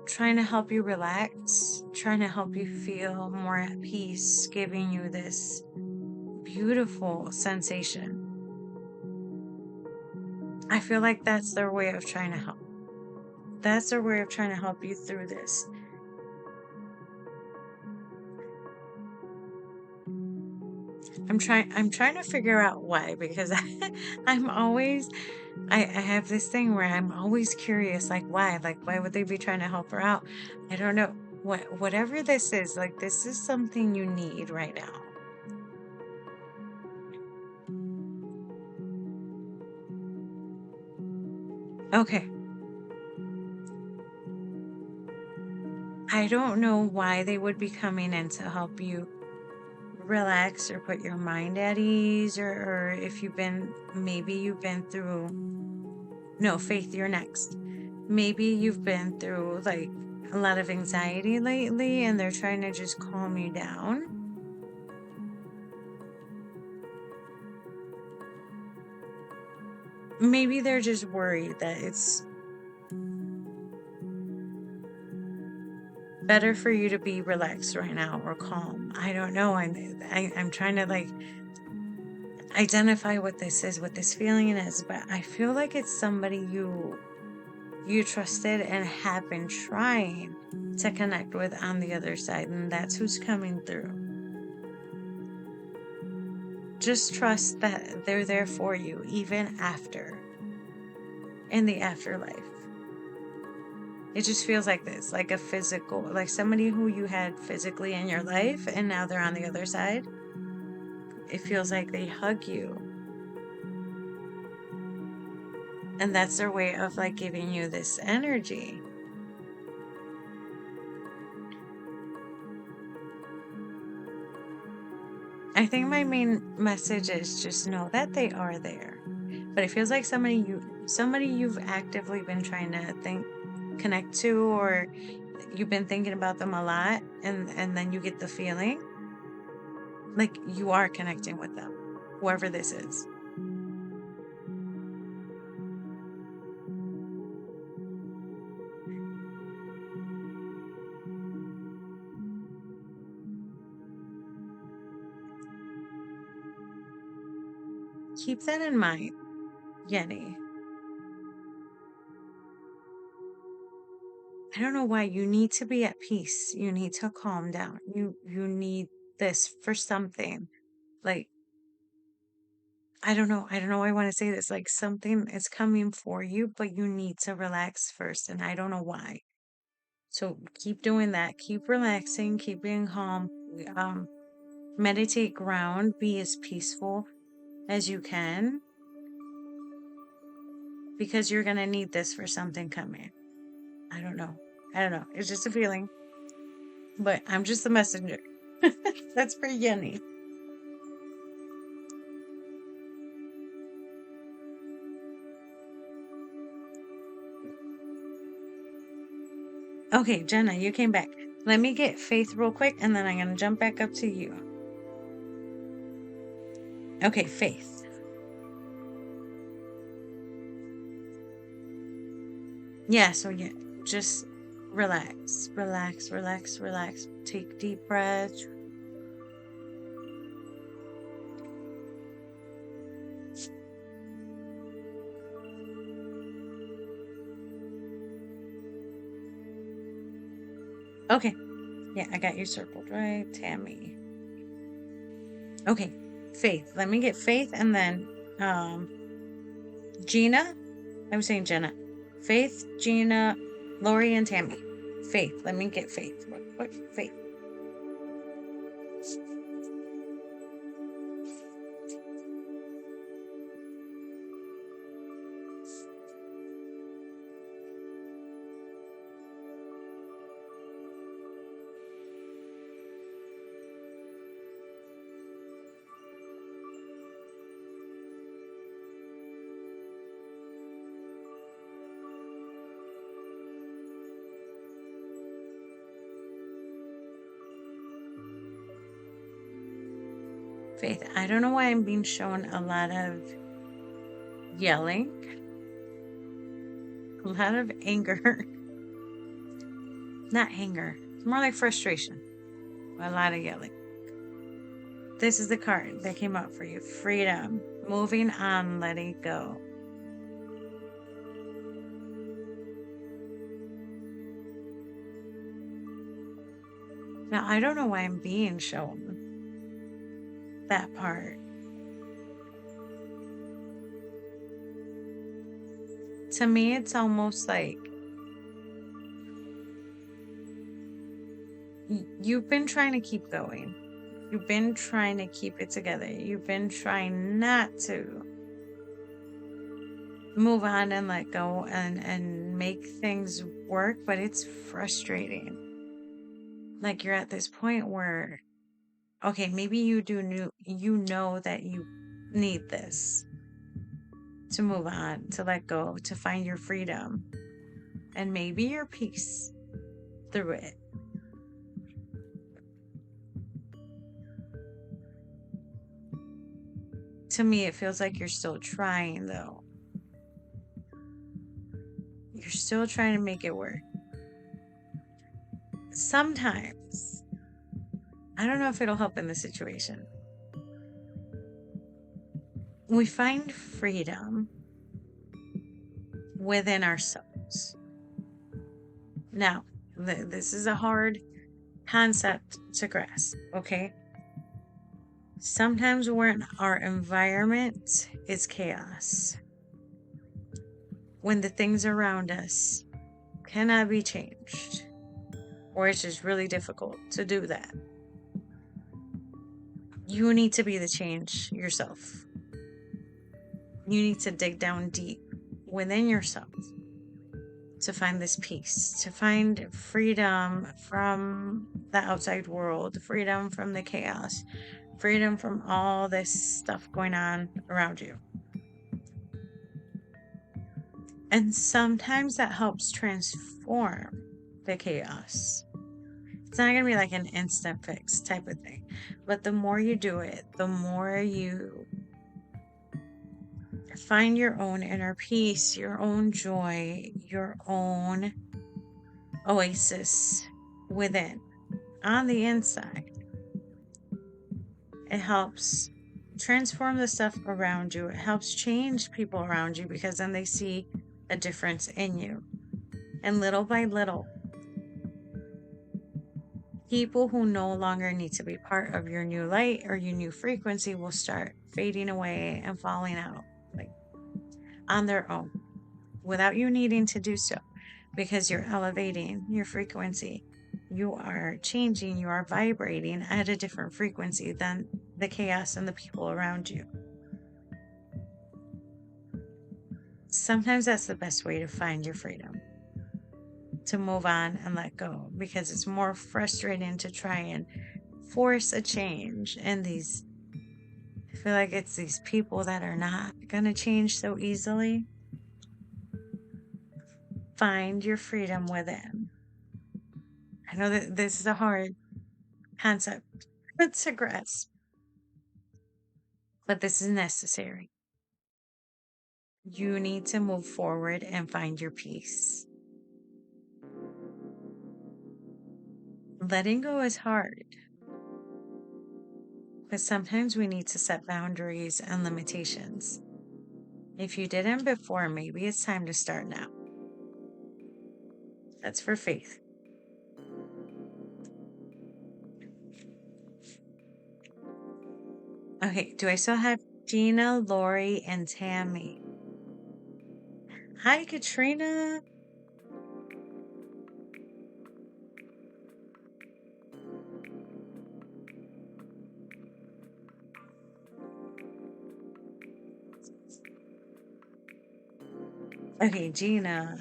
trying to help you relax, trying to help you feel more at peace, giving you this beautiful sensation. I feel like that's their way of trying to help. That's their way of trying to help you through this. I'm trying to figure out why, because I'm always I have this thing where I'm always curious, like why? Like why would they be trying to help her out? I don't know. Whatever this is, like this is something you need right now. Okay. I don't know why they would be coming in to help you relax or put your mind at ease, or if maybe you've been through, no, Faith, you're next. Maybe you've been through like a lot of anxiety lately and they're trying to just calm you down. Maybe they're just worried that it's better for you to be relaxed right now or calm. I don't know. I'm trying to like identify what this is, what this feeling is, but I feel like it's somebody you trusted and have been trying to connect with on the other side, and that's who's coming through. Just trust that they're there for you even after, in the afterlife. It just feels like this, like a physical, like somebody who you had physically in your life and now they're on the other side. It feels like they hug you. And that's their way of like giving you this energy. I think my main message is just know that they are there. But it feels like somebody you've actively been trying to connect to, or you've been thinking about them a lot, and then you get the feeling like you are connecting with them, whoever this is. Keep that in mind, Yeni. I don't know why you need to be at peace. You need to calm down. You need this for something. Like I don't know. I don't know why I want to say this. Like something is coming for you, but you need to relax first, and I don't know why. So keep doing that. Keep relaxing. Keep being calm. Um, Meditate, ground, be as peaceful as you can, because you're gonna need this for something coming. I don't know. I don't know. It's just a feeling, but I'm just the messenger. That's for Yeni. Okay, Jenna, you came back. Let me get Faith real quick, and then I'm gonna jump back up to you. Okay, Faith. Yeah, so yeah, just relax, relax, relax, relax. Take deep breaths. Okay, yeah, I got you circled, right? Tammy. Okay, Faith. Let me get Faith and then Jeanna. I'm saying Jenna. Faith, Jeanna, Lorie, and Tammy. Faith. Let me get Faith. What Faith? Faith. I don't know why I'm being shown a lot of yelling, a lot of anger. Not anger. It's more like frustration. A lot of yelling. This is the card that came up for you. Freedom. Moving on, letting go. Now, I don't know why I'm being shown that part. To me, it's almost like you've been trying to keep going. You've been trying to keep it together. You've been trying not to move on and let go and make things work, but it's frustrating. Like you're at this point where, okay, maybe you know that you need this to move on, to let go, to find your freedom, and maybe your peace through it. To me, it feels like you're still trying, though. You're still trying to make it work. Sometimes, I don't know if it'll help in this situation. We find freedom within ourselves. Now, this is a hard concept to grasp, okay? Sometimes when our environment is chaos, when the things around us cannot be changed, or it's just really difficult to do that, you need to be the change yourself. You need to dig down deep within yourself to find this peace, to find freedom from the outside world, freedom from the chaos, freedom from all this stuff going on around you. And sometimes that helps transform the chaos. It's not going to be like an instant fix type of thing. But the more you do it, the more you find your own inner peace, your own joy, your own oasis within, on the inside. It helps transform the stuff around you. It helps change people around you because then they see a difference in you. And little by little, people who no longer need to be part of your new light or your new frequency will start fading away and falling out, like on their own, without you needing to do so, because you're elevating your frequency. You are changing, you are vibrating at a different frequency than the chaos and the people around you. Sometimes that's the best way to find your freedom, to move on and let go, because it's more frustrating to try and force a change. And I feel like it's these people that are not going to change so easily. Find your freedom within. I know that this is a hard concept to grasp, but this is necessary. You need to move forward and find your peace. Letting go is hard, but sometimes we need to set boundaries and limitations. If you didn't before, maybe it's time to start now. That's for faith. Okay, do I still have Jeanna, Lorie, and Tammy? Hi, Katrina. Okay, Jeanna.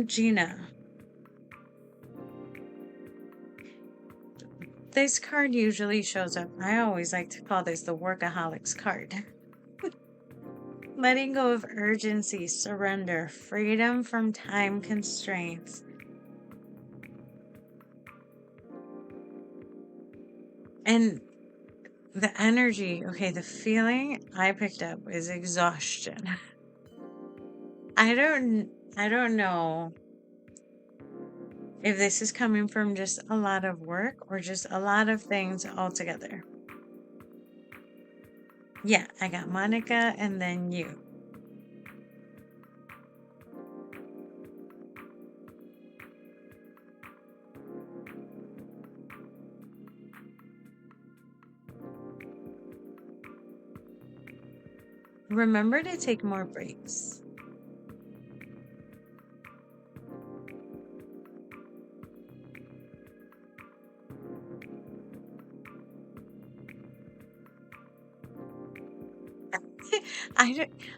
Jeanna. This card usually shows up. I always like to call this the workaholics card. Letting go of urgency, surrender, freedom from time constraints. And the energy, okay, the feeling I picked up is exhaustion. I don't know if this is coming from just a lot of work or just a lot of things all together. Yeah, I got Monica and then you. Remember to take more breaks.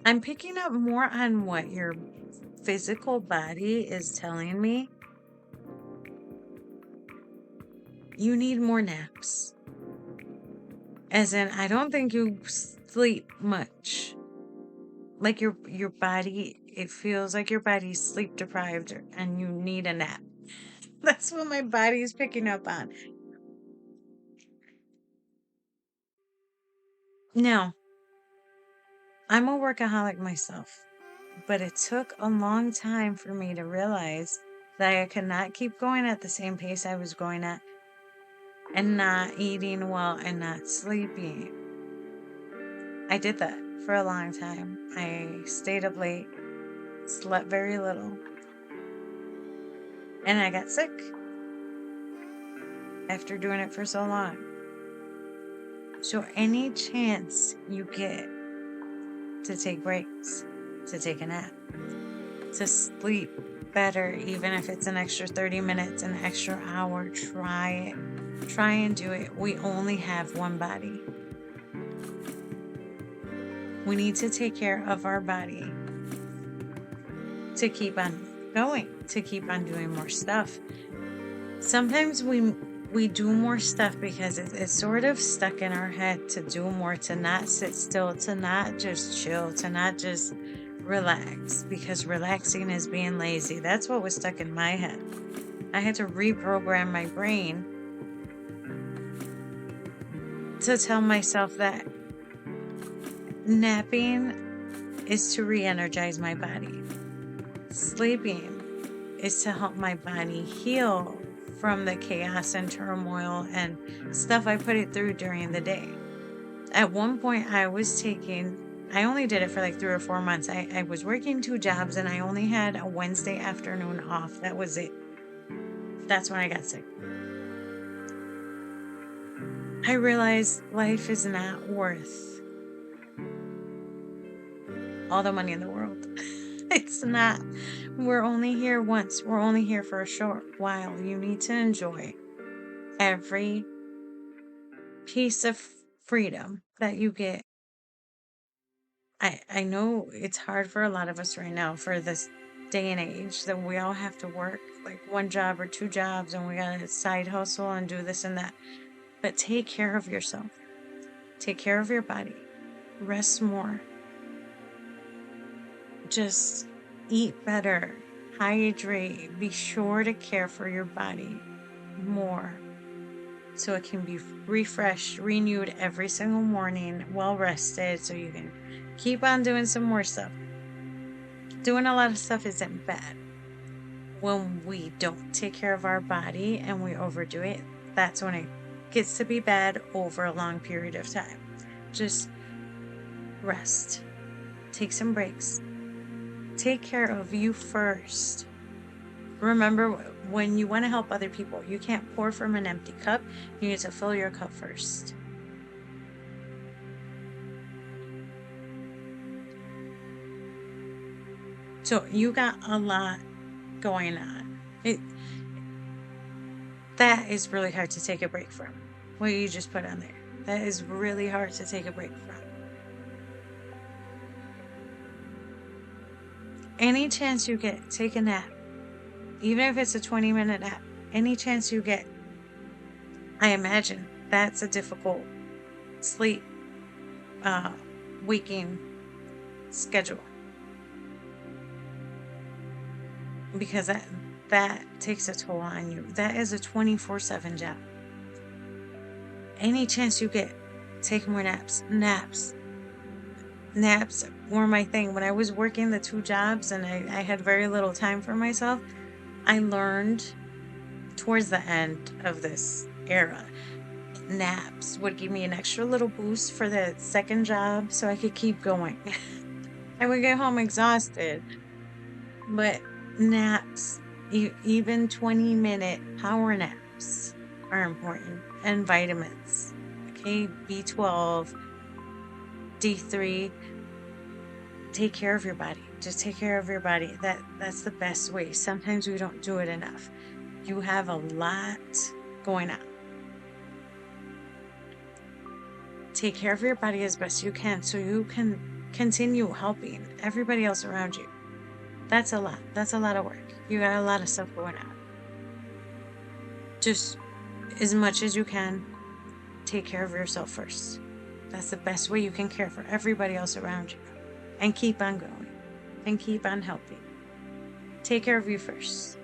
I'm picking up more on what your physical body is telling me. You need more naps. As in, I don't think you sleep much. Like your body, it feels like your body's sleep deprived and you need a nap. That's what my body's picking up on. Now, I'm a workaholic myself, but it took a long time for me to realize that I could not keep going at the same pace I was going at and not eating well and not sleeping. I did that for a long time. I stayed up late, slept very little, and I got sick after doing it for so long. So, any chance you get to take breaks, to take a nap, to sleep better, even if it's an extra 30 minutes, an extra hour, try it. Try and do it. We only have one body. We need to take care of our body to keep on going, to keep on doing more stuff. Sometimes we do more stuff because it's sort of stuck in our head to do more, to not sit still, to not just chill, to not just relax, because relaxing is being lazy. That's what was stuck in my head. I had to reprogram my brain to tell myself that napping is to re-energize my body. Sleeping is to help my body heal from the chaos and turmoil and stuff I put it through during the day. At one point, I only did it for like 3 or 4 months. I was working 2 jobs and I only had a Wednesday afternoon off. That was it. That's when I got sick. I realized life is not worth all the money in the world. It's not. We're only here once. We're only here for a short while. You need to enjoy every piece of freedom that you get. I know it's hard for a lot of us right now for this day and age that we all have to work like 1 job or 2 jobs and we got to side hustle and do this and that. But take care of yourself. Take care of your body. Rest more. Just eat better. Hydrate. Be sure to care for your body more so it can be refreshed, renewed every single morning, well rested, so you can keep on doing some more stuff. Doing a lot of stuff isn't bad. When we don't take care of our body and we overdo it, that's when it gets to be bad over a long period of time. Just rest. Take some breaks. Take care of you first. Remember, when you want to help other people, you can't pour from an empty cup. You need to fill your cup first. So you got a lot going on. That is really hard to take a break from. What you just put on there. That is really hard to take a break from. Any chance you get, take a nap. Even if it's a 20-minute nap. Any chance you get. I imagine that's a difficult sleep waking schedule. Because that takes a toll on you. That is a 24/7 job. any chance you get, take more naps. Naps were my thing. When I was working the two jobs and I had very little time for myself, I learned towards the end of this era, naps would give me an extra little boost for the second job so I could keep going. I would get home exhausted, but naps, even 20-minute power naps are important, and vitamins. Okay, B12, D3, take care of your body. Just take care of your body. That's the best way. Sometimes we don't do it enough. You have a lot going on. Take care of your body as best you can so you can continue helping everybody else around you. That's a lot. That's a lot of work. You got a lot of stuff going on. Just as much as you can, take care of yourself first. That's the best way you can care for everybody else around you. And keep on going. And keep on helping. Take care of you first.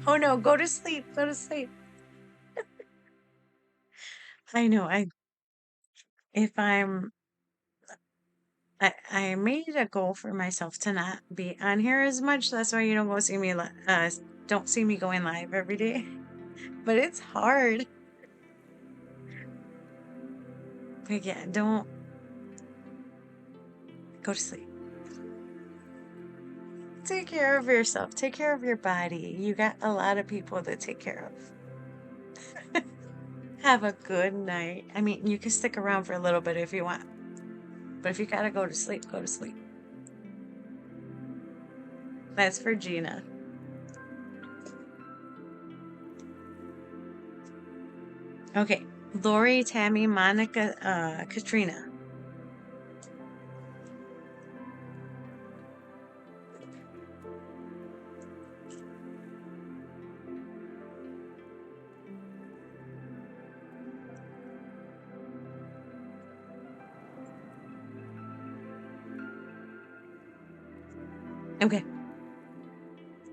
Oh no, go to sleep. Go to sleep. I know. If I'm I made a goal for myself to not be on here as much. That's why you don't go see me don't see me going live every day. But it's hard. But yeah, don't go to sleep. Take care of yourself. Take care of your body. You got a lot of people to take care of. Have a good night. I mean, you can stick around for a little bit if you want. But if you gotta go to sleep, go to sleep. That's for Jeanna. Okay. Lorie, Tammy, Monica, Katrina. Okay.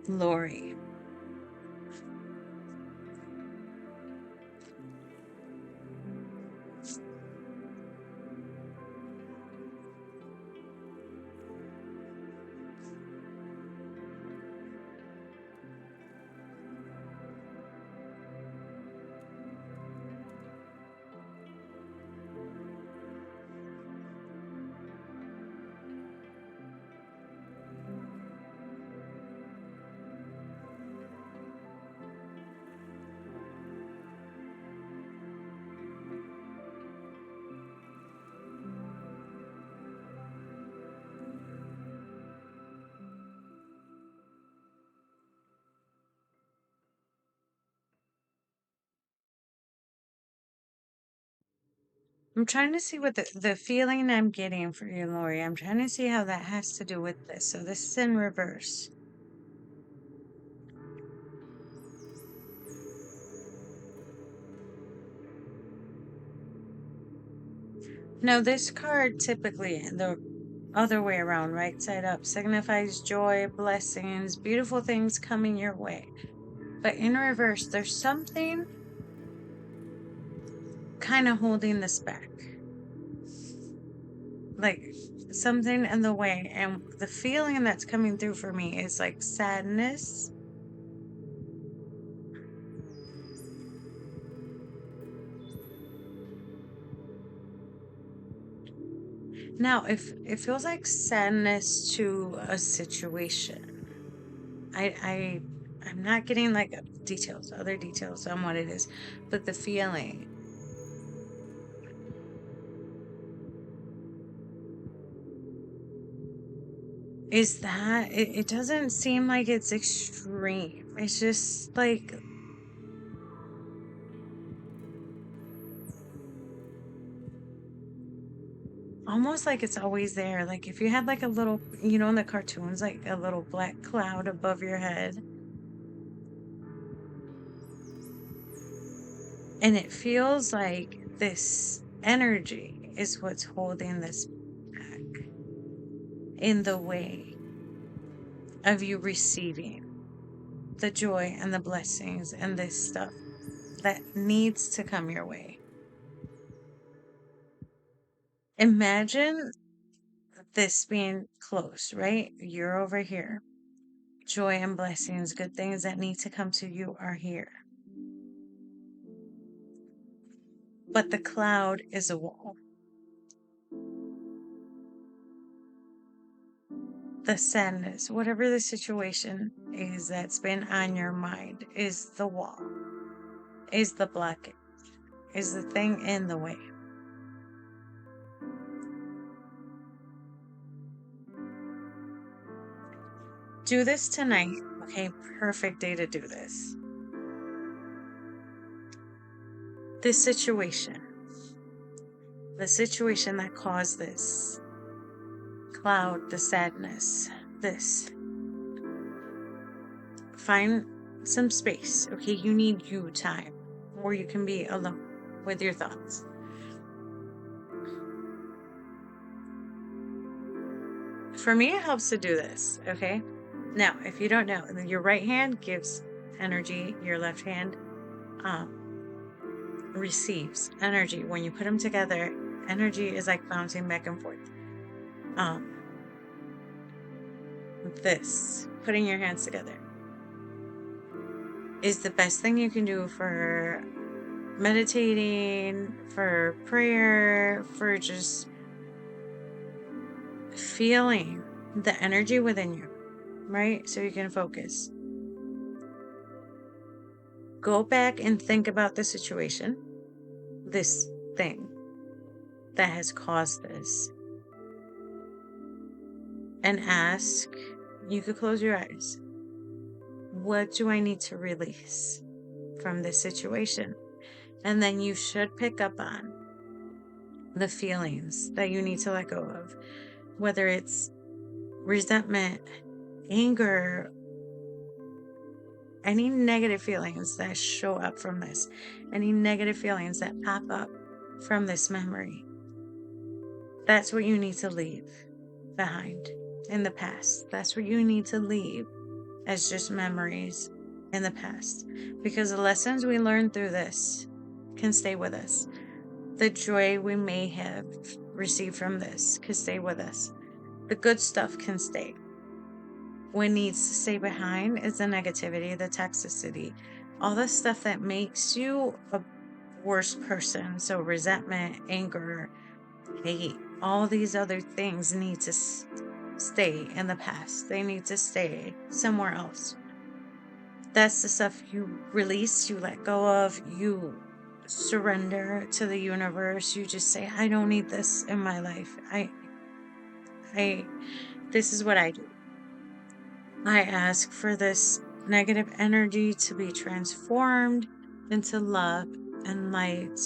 Lorie. I'm trying to see what the feeling I'm getting for you, Lorie. I'm trying to see how that has to do with this. So this is in reverse. Now, this card typically, the other way around, right side up, signifies joy, blessings, beautiful things coming your way. But in reverse, there's something kind of holding this back. Like something in the way. And the feeling that's coming through for me is like sadness. Now, if it feels like sadness to a situation, I I'm not getting like details, other details on what it is, but the feeling is that it doesn't seem like it's extreme. It's just like almost like it's always there. Like if you had like a little, in the cartoons, like a little black cloud above your head, and it feels like this energy is what's holding this back in the way. of you receiving the joy and the blessings and this stuff that needs to come your way. Imagine this being close, right? You're over here. Joy and blessings, good things that need to come to you are here. But the cloud is a wall. The sadness, whatever the situation is that's been on your mind, is the wall, is the blockage, is the thing in the way. Do this tonight, okay? Perfect day to do this. This situation, the situation that caused this cloud, the sadness, this. Find some space, okay? You need you time where you can be alone with your thoughts. For me, it helps to do this, okay? Now, if you don't know, your right hand gives energy, your left hand receives energy. When you put them together, energy is like bouncing back and forth. This, putting your hands together, is the best thing you can do for meditating, for prayer, for just feeling the energy within you, right? So you can focus. Go back and think about the situation, this thing that has caused this, and ask, you could close your eyes, what do I need to release from this situation? And then you should pick up on the feelings that you need to let go of, whether it's resentment, anger, any negative feelings that show up from this, any negative feelings that pop up from this memory. That's what you need to leave behind in the past. That's what you need to leave as just memories in the past. Because the lessons we learn through this can stay with us. The joy we may have received from this can stay with us. The good stuff can stay. What needs to stay behind is the negativity, the toxicity, all the stuff that makes you a worse person. So resentment, anger, hate, all these other things need to stay in the past. They need to stay somewhere else. That's the stuff you release, you let go of, you surrender to the universe. You just say, I don't need this in my life. This is what I do. I ask for this negative energy to be transformed into love and light.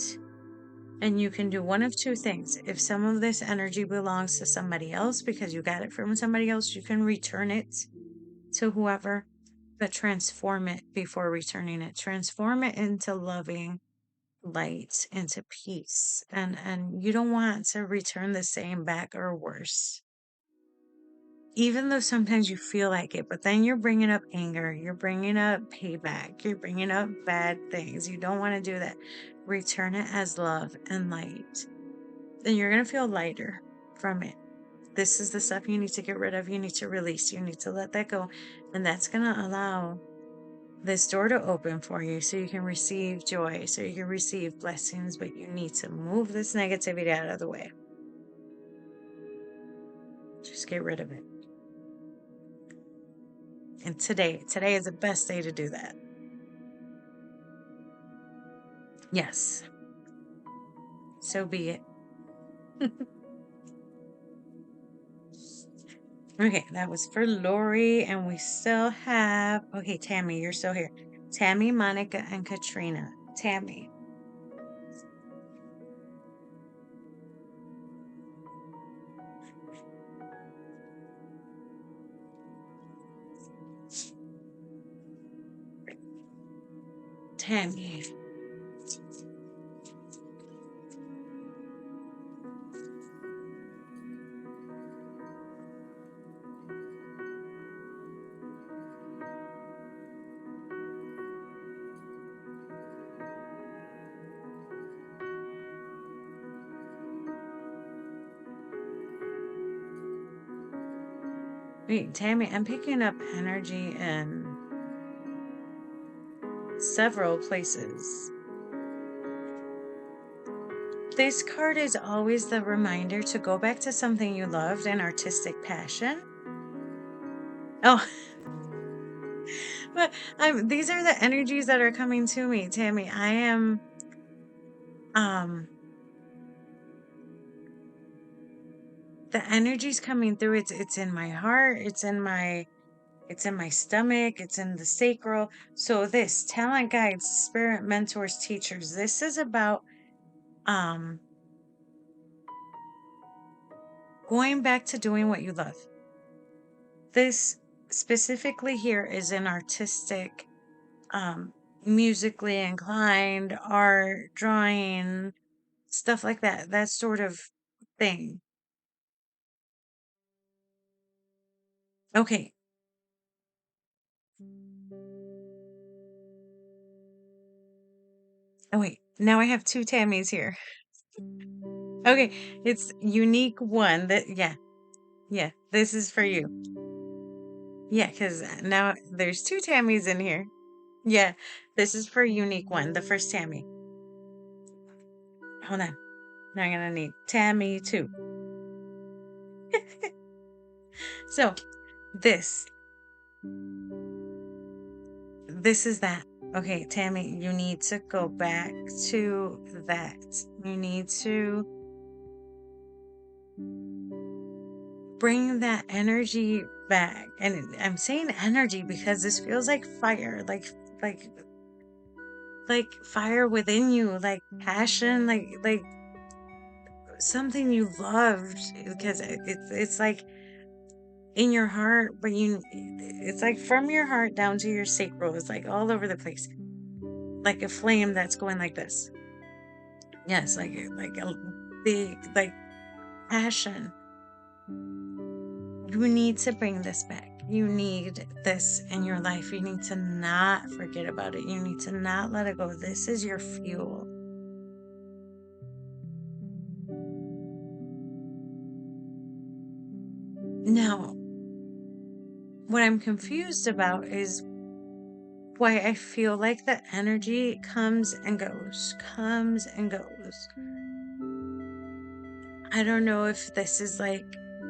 And you can do one of two things. If some of this energy belongs to somebody else because you got it from somebody else, you can return it to whoever, but transform it before returning it. Transform it into loving light, into peace. And you don't want to return the same back or worse. Even though sometimes you feel like it, but then you're bringing up anger, you're bringing up payback, you're bringing up bad things. You don't want to do that. Return it as love and light. Then you're going to feel lighter from it. This is the stuff you need to get rid of. You need to release. You need to let that go. And that's going to allow this door to open for you so you can receive joy, so you can receive blessings, but you need to move this negativity out of the way. Just get rid of it. And today is the best day to do that. Yes. So be it. Okay, that was for Lorie, and we still have, okay, Tammy, you're still here. Tammy, Monica, and Katrina. Tammy. Tammy. Wait, Tammy, I'm picking up energy in several places. This card is always the reminder to go back to something you loved and artistic passion. Oh, but these are the energies that are coming to me, Tammy. I am the energy's coming through. It's in my heart, it's in my stomach, it's in the sacral. So this talent guides, spirit mentors, teachers. This is about going back to doing what you love. This specifically here is an artistic, musically inclined, art, drawing, stuff like that. That sort of thing. Okay. Oh wait, now I have two Tammys here. Okay, it's unique one that yeah, this is for you. Yeah, because now there's two Tammys in here. Yeah, this is for unique one, the first Tammy. Hold on. Now I'm gonna need Tammy 2. So this is that. Okay, Tammy, you need to go back to that. You need to bring that energy back. And I'm saying energy because this feels like fire, like fire within you, like passion, like something you loved, because it's like in your heart, but it's like from your heart down to your sacral. It's like all over the place, like a flame that's going like this. Yes, like a big like passion. You need to bring this back. You need this in your life. You need to not forget about it. You need to not let it go. This is your fuel. Now, what I'm confused about is why I feel like the energy comes and goes, comes and goes. I don't know if this is like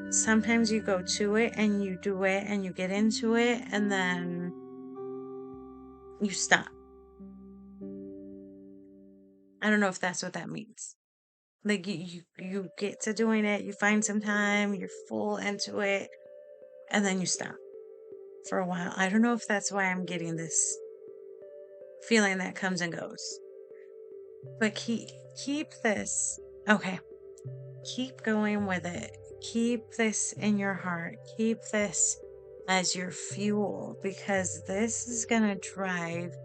sometimes you go to it and you do it and you get into it and then you stop. I don't know if that's what that means. Like you get to doing it, you find some time, you're full into it, and then you stop for a while. I don't know if that's why I'm getting this feeling that comes and goes. But keep this. Okay. Keep going with it. Keep this in your heart. Keep this as your fuel because this is going to drive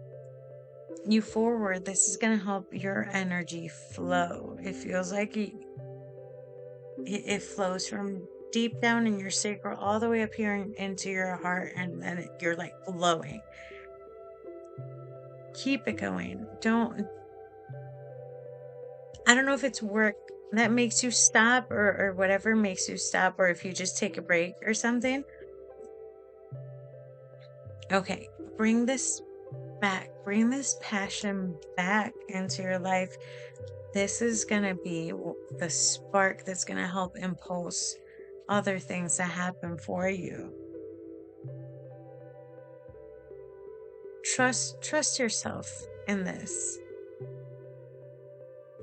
you forward. This is going to help your energy flow. It feels like it flows from deep down in your sacral all the way up here into your heart, and then you're like flowing. Keep it going. I don't know if it's work that makes you stop or whatever makes you stop, or if you just take a break or something. Okay, bring this back. Bring this passion back into your life. This is going to be the spark that's going to help impulse other things to happen for you. Trust yourself in this.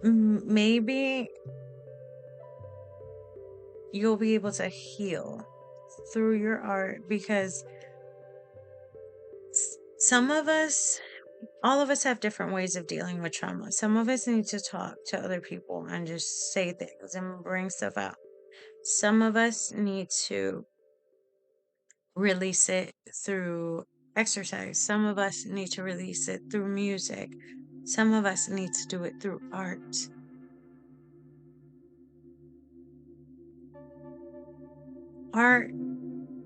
Maybe you'll be able to heal through your art because some of us, all of us have different ways of dealing with trauma. Some of us need to talk to other people and just say things and bring stuff out. Some of us need to release it through exercise. Some of us need to release it through music. Some of us need to do it through art. Art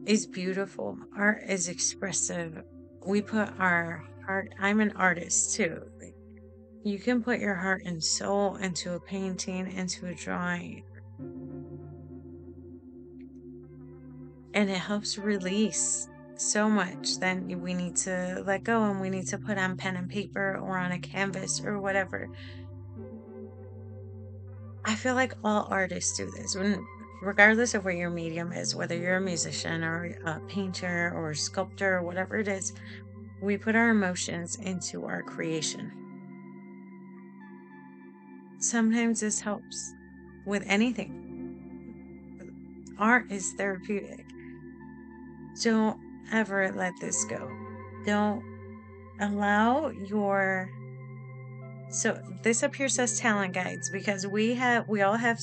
is beautiful. Art is expressive. We put our heart, I'm an artist too. Like, you can put your heart and soul into a painting, into a drawing. And it helps release so much. Then we need to let go and we need to put on pen and paper or on a canvas or whatever. I feel like all artists do this, regardless of what your medium is, whether you're a musician or a painter or a sculptor or whatever it is, we put our emotions into our creation. Sometimes this helps with anything. Art is therapeutic. Don't ever let this go. Don't allow your so this up here says talent guides because we all have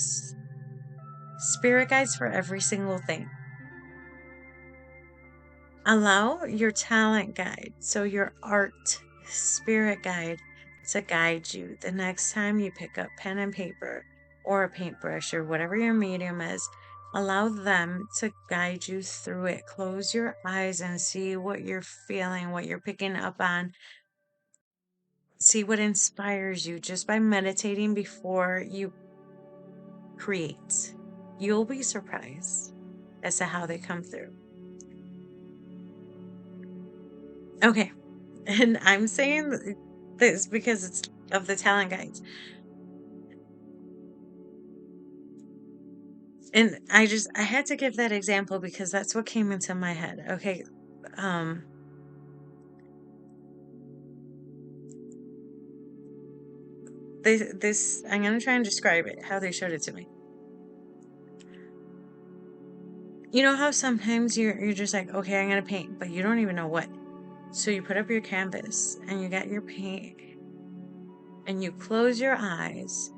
spirit guides for every single thing. Allow your talent guide, so your art spirit guide, to guide you the next time you pick up pen and paper or a paintbrush or whatever your medium is. Allow them to guide you through it. Close your eyes and see what you're feeling, what you're picking up on. See what inspires you just by meditating before you create. You'll be surprised as to how they come through. Okay. And I'm saying this because it's of the talent guides. And I had to give that example because that's what came into my head. Okay. This I'm gonna try and describe it, how they showed it to me. You know how sometimes you're just like, okay, I'm gonna paint, but you don't even know what. So you put up your canvas and you got your paint and you close your eyes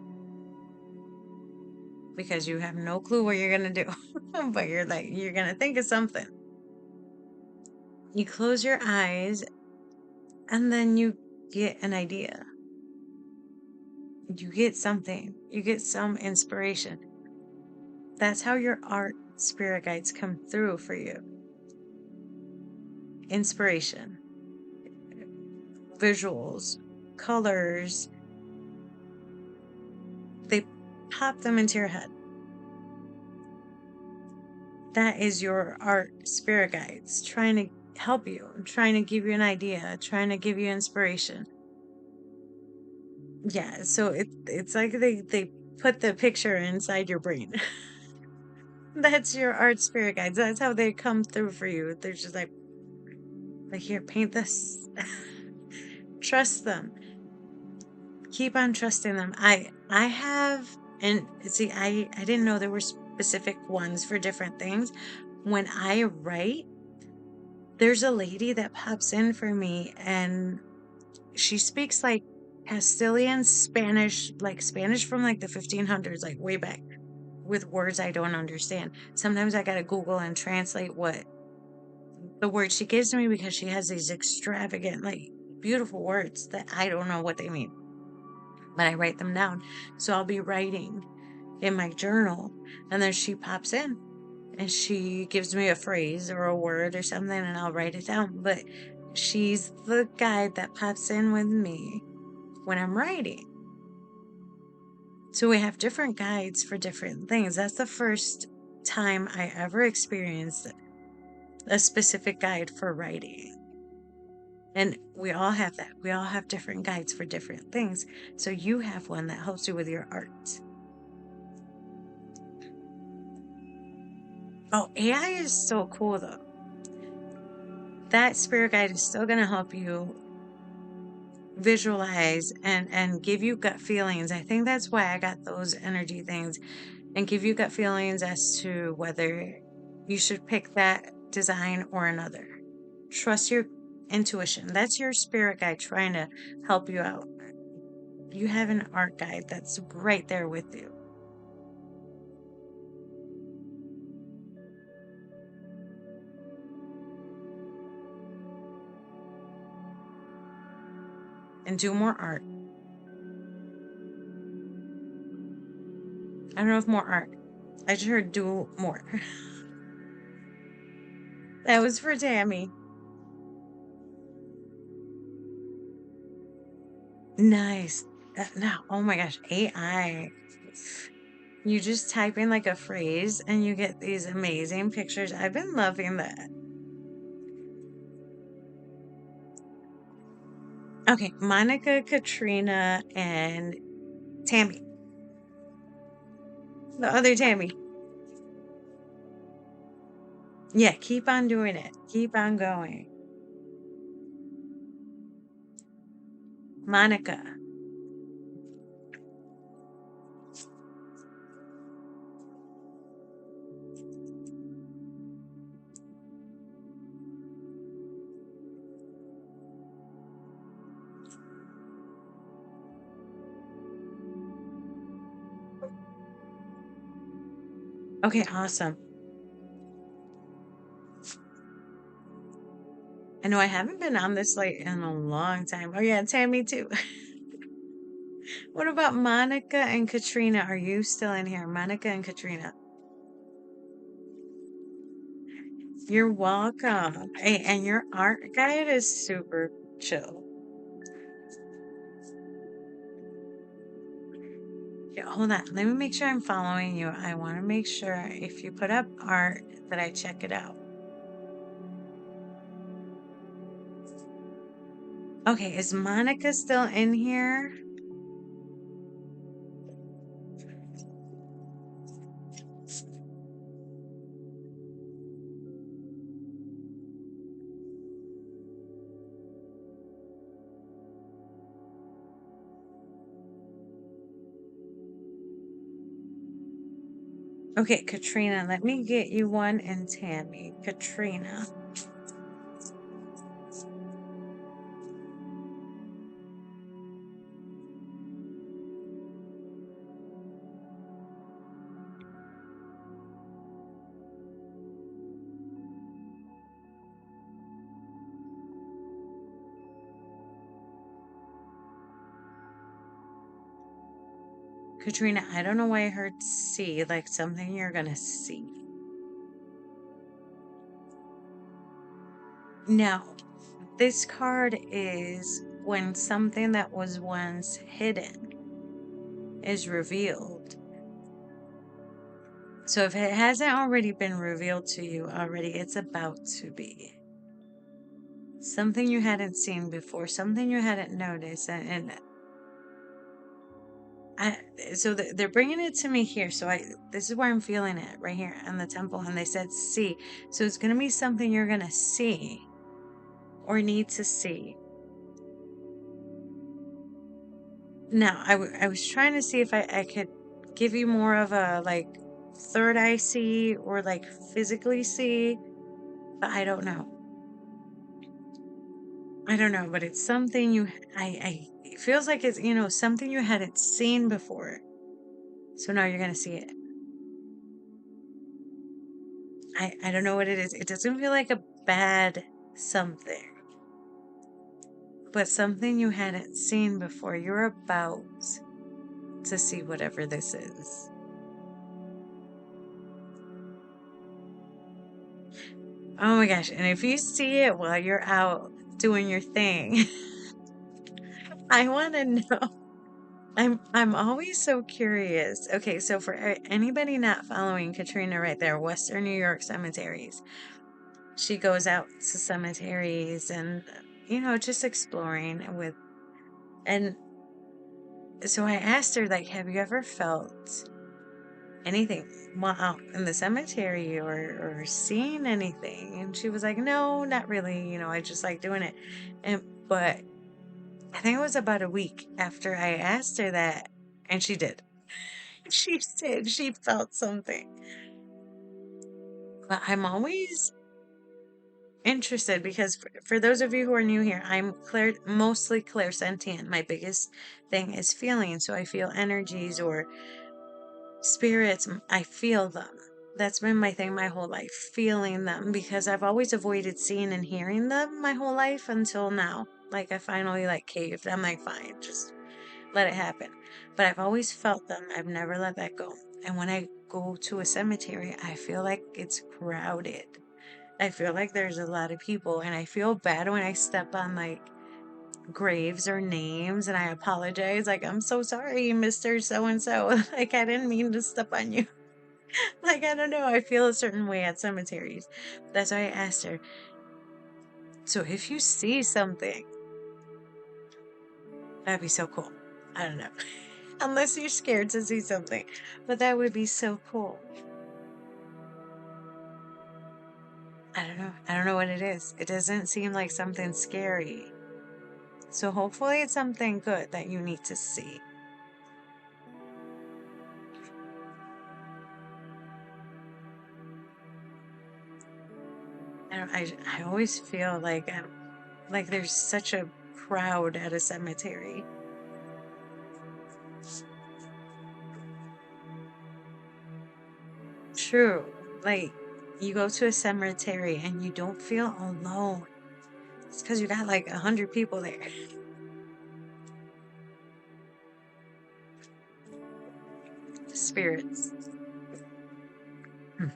because you have no clue what you're gonna do. But you're like, you're gonna think of something. You close your eyes and then you get an idea. You get something. You get some inspiration. That's how your art spirit guides come through for you. Inspiration, visuals, colors. They pop them into your head. That is your art spirit guides trying to help you, trying to give you an idea, trying to give you inspiration. Yeah, so it's like they put the picture inside your brain. That's your art spirit guides. That's how they come through for you. They're just like here, paint this. Trust them. Keep on trusting them. I have, and see, I didn't know there were specific ones for different things. When I write, there's a lady that pops in for me and she speaks like Castilian Spanish, like Spanish from like the 1500s, like way back, with words I don't understand. Sometimes I gotta Google and translate what the word she gives me because she has these extravagant, like beautiful words that I don't know what they mean, but I write them down. So I'll be writing in my journal and then she pops in and she gives me a phrase or a word or something and I'll write it down. But she's the guide that pops in with me when I'm writing. So we have different guides for different things. That's the first time I ever experienced a specific guide for writing. And we all have that. We all have different guides for different things. So you have one that helps you with your art. Oh, AI is so cool though. That spirit guide is still going to help you visualize and give you gut feelings. I think that's why I got those energy things and give you gut feelings as to whether you should pick that design or another. Trust your intuition. That's your spirit guide trying to help you out. You have an art guide that's right there with you. And do more art. I don't know if more art. I just heard do more. That was for Tammy. Nice. Now, oh my gosh, AI. You just type in like a phrase and you get these amazing pictures. I've been loving that. Okay, Monica, Katrina, and Tammy. The other Tammy. Yeah, keep on doing it. Keep on going. Monica. Okay, awesome. I know I haven't been on this late in a long time. Oh yeah, Tammy too. What about Monica and Katrina? Are you still in here? Monica and Katrina. You're welcome. Hey, and your art guide is super chill. Yeah, hold on. Let me make sure I'm following you. I want to make sure if you put up art that I check it out. Okay, is Monica still in here? Okay, Katrina, let me get you one and Tammy. Katrina. Katrina, I don't know why I heard see, like something you're gonna see. Now, this card is when something that was once hidden is revealed. So if it hasn't already been revealed to you already, it's about to be. Something you hadn't seen before, something you hadn't noticed, and so they're bringing it to me here. So this is where I'm feeling it right here in the temple, and they said see. So it's gonna be something you're gonna see or need to see. Now, I was trying to see if I could give you more of a like third eye see or like physically see, but I don't know. I don't know, but it's something it feels like it's, something you hadn't seen before. So now you're gonna see it. I don't know what it is. It doesn't feel like a bad something, but something you hadn't seen before. You're about to see whatever this is. Oh my gosh. And if you see it while you're out doing your thing, I want to know. I'm always so curious. Okay, so for anybody not following Katrina right there, Western New York cemeteries. She goes out to cemeteries and just exploring with and so I asked her like, have you ever felt anything while out in the cemetery or seen anything? And she was like, no, not really. I just like doing it. But I think it was about a week after I asked her that, and she did. She said she felt something. But I'm always interested because for those of you who are new here, I'm mostly clairsentient. My biggest thing is feeling. So I feel energies or spirits. I feel them. That's been my thing my whole life, feeling them, because I've always avoided seeing and hearing them my whole life until now. Like I finally like caved. I'm like, fine, just let it happen. But I've always felt them. I've never let that go. And when I go to a cemetery, I feel like it's crowded. I feel like there's a lot of people, and I feel bad when I step on like graves or names, and I apologize. Like, I'm so sorry, Mr. So and so. Like, I didn't mean to step on you. Like, I don't know. I feel a certain way at cemeteries. That's why I asked her. So if you see something, that'd be so cool. I don't know. Unless you're scared to see something. But that would be so cool. I don't know. I don't know what it is. It doesn't seem like something scary. So hopefully it's something good that you need to see. I always feel like there's such a crowd at a cemetery. True. Like, you go to a cemetery and you don't feel alone. It's because you got like 100 people there. Spirits. Hmm.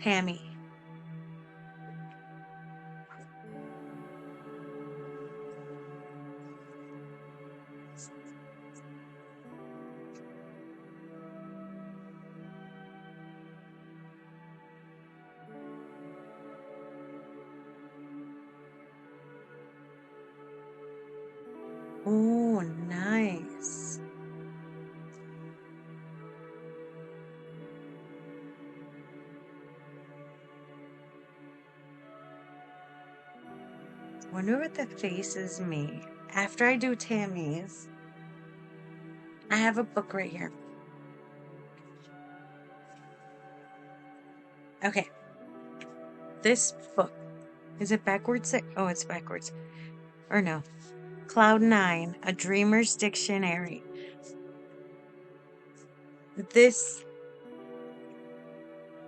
Tammy. Oh, nice. Wonder what the faces mean. After I do Tammy's, I have a book right here. Okay, this book, is it backwards? Oh, it's backwards. Or no. Cloud 9, A Dreamer's Dictionary. This,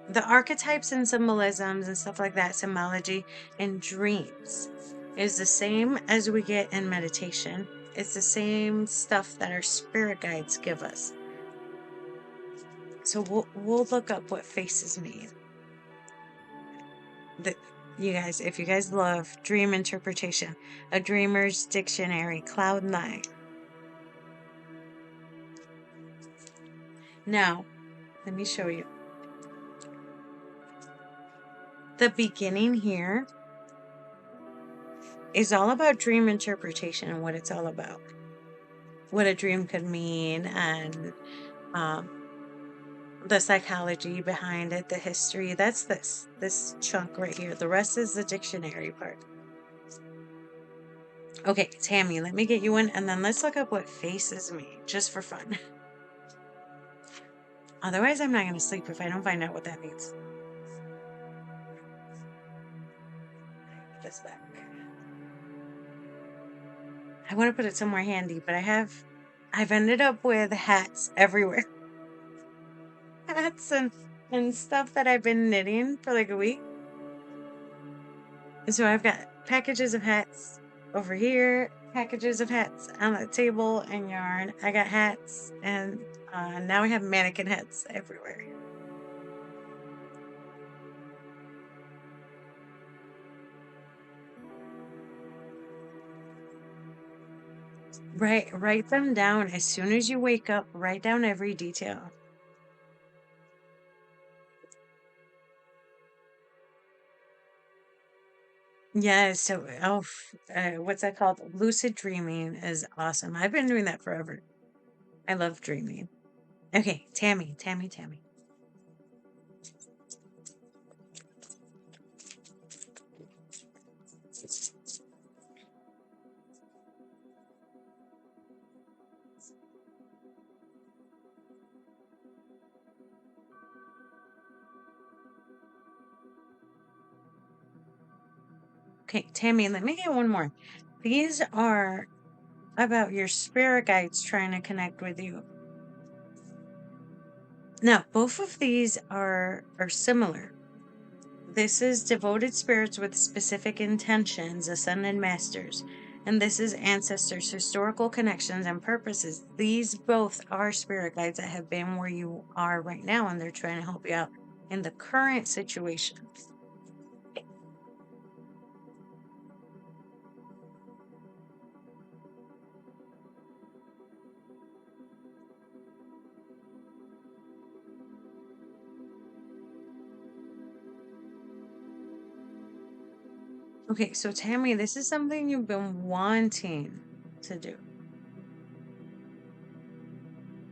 the archetypes and symbolisms and stuff like that, symbology and dreams is the same as we get in meditation. It's the same stuff that our spirit guides give us. So we'll look up what faces mean. You guys, if you guys love dream interpretation, A Dreamer's Dictionary, Cloud 9. Now, let me show you. The beginning here is all about dream interpretation and what it's all about. What a dream could mean, and the psychology behind it, the history. That's this chunk right here. The rest is the dictionary part. Okay, Tammy, let me get you one, and then let's look up what faces mean, just for fun. Otherwise, I'm not going to sleep if I don't find out what that means. Put this back. I want to put it somewhere handy, but I've ended up with hats everywhere. Hats and stuff that I've been knitting for like a week. And so I've got packages of hats over here, packages of hats on the table and yarn. I got hats, and now I have mannequin hats everywhere. Write them down as soon as you wake up. Write down every detail. Yeah, so what's that called? Lucid dreaming is awesome. I've been doing that forever. I love dreaming. Okay, Tammy. Okay, Tammy, let me get one more. These are about your spirit guides trying to connect with you. Now, both of these are similar. This is devoted spirits with specific intentions, ascended masters. And this is ancestors, historical connections, and purposes. These both are spirit guides that have been where you are right now, and they're trying to help you out in the current situation. Okay, so Tammy, this is something you've been wanting to do.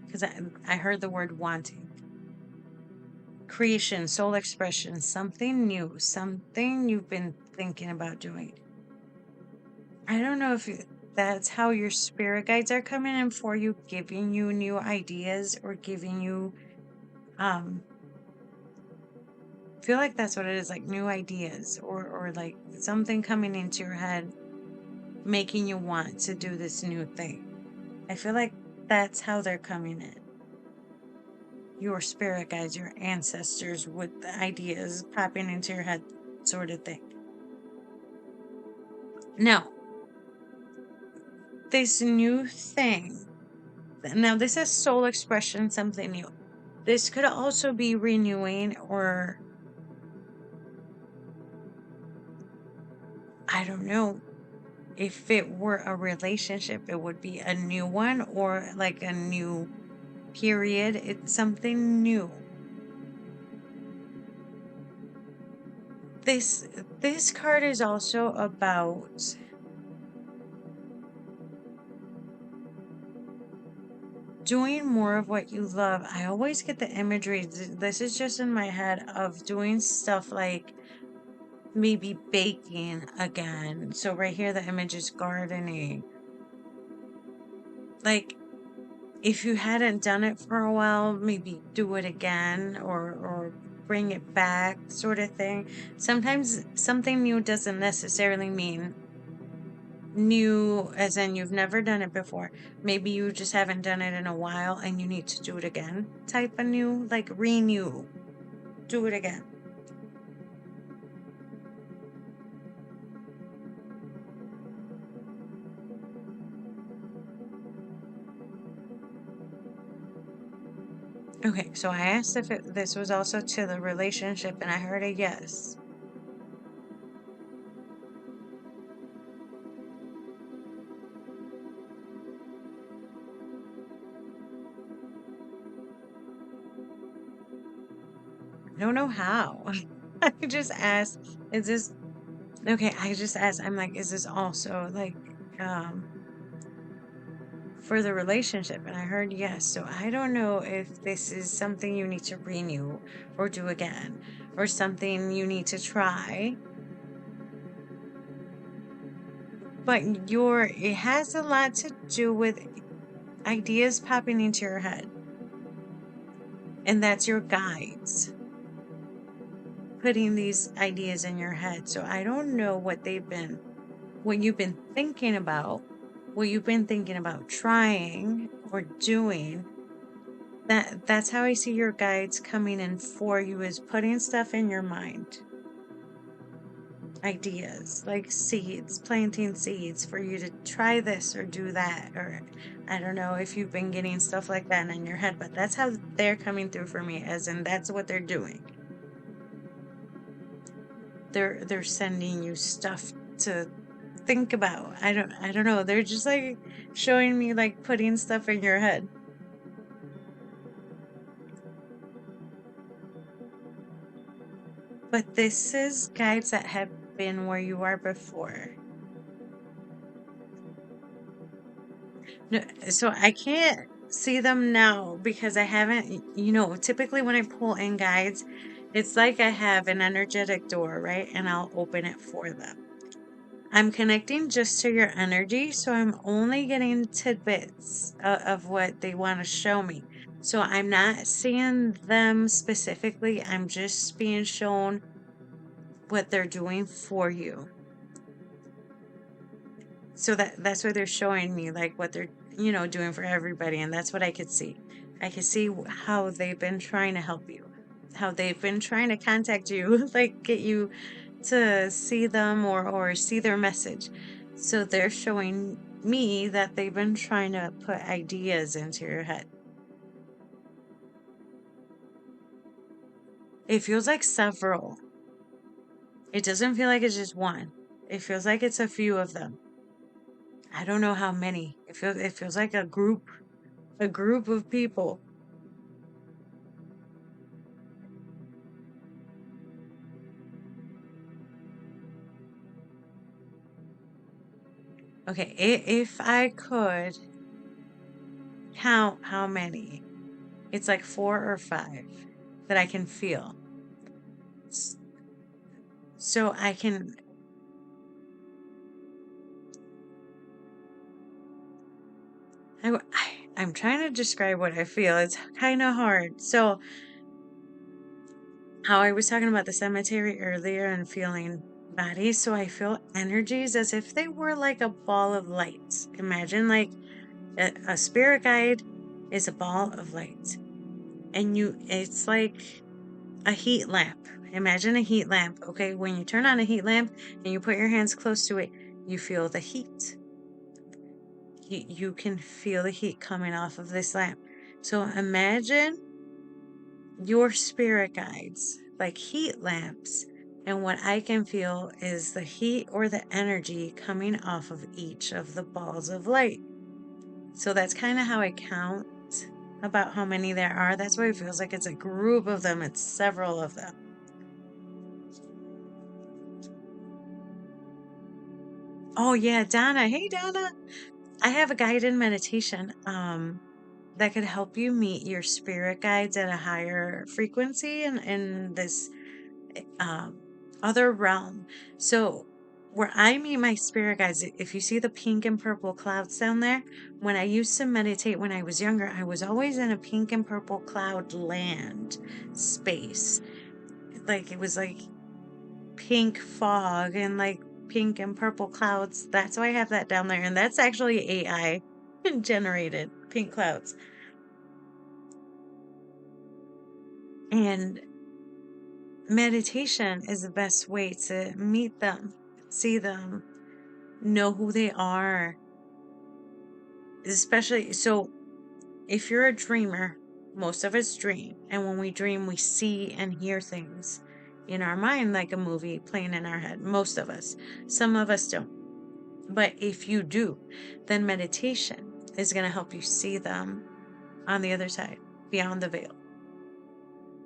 Because I heard the word wanting. Creation, soul expression, something new, something you've been thinking about doing. I don't know if that's how your spirit guides are coming in for you, giving you new ideas or giving you, I feel like that's what it is, like new ideas or like something coming into your head, making you want to do this new thing. I feel like that's how they're coming in. Your spirit guides, your ancestors with the ideas popping into your head, sort of thing. Now, this new thing, now this is soul expression, something new. This could also be renewing, or I don't know, if it were a relationship, it would be a new one or like a new period. It's something new. This card is also about doing more of what you love. I always get the imagery, this is just in my head, of doing stuff like maybe baking again. So right here, the image is gardening. Like, if you hadn't done it for a while, maybe do it again or bring it back, sort of thing. Sometimes something new doesn't necessarily mean new as in you've never done it before. Maybe you just haven't done it in a while and you need to do it again. Type of new, like renew. Do it again. Okay, so I asked if this was also to the relationship and I heard a yes. I don't know how. I just asked, is this okay? I just asked, I'm like, is this also like for the relationship? And I heard yes. So I don't know if this is something you need to renew or do again or something you need to try. But it has a lot to do with ideas popping into your head. And that's your guides putting these ideas in your head. So I don't know what you've been thinking about, what you've been thinking about trying or doing. That's how I see your guides coming in for you, is putting stuff in your mind. Ideas, like seeds, planting seeds for you to try this or do that, or I don't know if you've been getting stuff like that in your head, but that's how they're coming through for me, as in that's what they're doing. They're sending you stuff to think about. I don't know. They're just like showing me like putting stuff in your head. But this is guides that have been where you are before. No, so I can't see them now because I haven't, typically when I pull in guides, it's like I have an energetic door, right? And I'll open it for them. I'm connecting just to your energy, so I'm only getting tidbits of what they want to show me. So I'm not seeing them specifically, I'm just being shown what they're doing for you. So that's what they're showing me, like what they're, doing for everybody, and that's what I could see. I could see how they've been trying to help you, how they've been trying to contact you, like get you to see them or see their message. So they're showing me that they've been trying to put ideas into your head. It feels like several. It doesn't feel like it's just one. It feels like it's a few of them. I don't know how many. It feels like a group of people. Okay, if I could count how many, it's like 4 or 5 that I can feel. So I can, I'm trying to describe what I feel. It's kind of hard. So, how I was talking about the cemetery earlier and feeling bodies, so I feel energies as if they were like a ball of light. Imagine like a spirit guide is a ball of light, and it's like a heat lamp. Imagine a heat lamp. Okay, when you turn on a heat lamp and you put your hands close to it, you feel the heat. You can feel the heat coming off of this lamp. So imagine your spirit guides like heat lamps, and what I can feel is the heat or the energy coming off of each of the balls of light. So that's kind of how I count about how many there are. That's why it feels like it's a group of them, it's several of them. Oh yeah, Donna. Hey Donna. I have a guided meditation that could help you meet your spirit guides at a higher frequency in this um, other realm. So, where I meet my spirit guides, if you see the pink and purple clouds down there, when I used to meditate when I was younger, I was always in a pink and purple cloud land space. Like it was like pink fog and like pink and purple clouds. That's why I have that down there. And that's actually AI generated pink clouds. And meditation is the best way to meet them, see them, know who they are. Especially, so if you're a dreamer, most of us dream. And when we dream, we see and hear things in our mind like a movie playing in our head. Most of us. Some of us don't. But if you do, then meditation is going to help you see them on the other side, beyond the veil.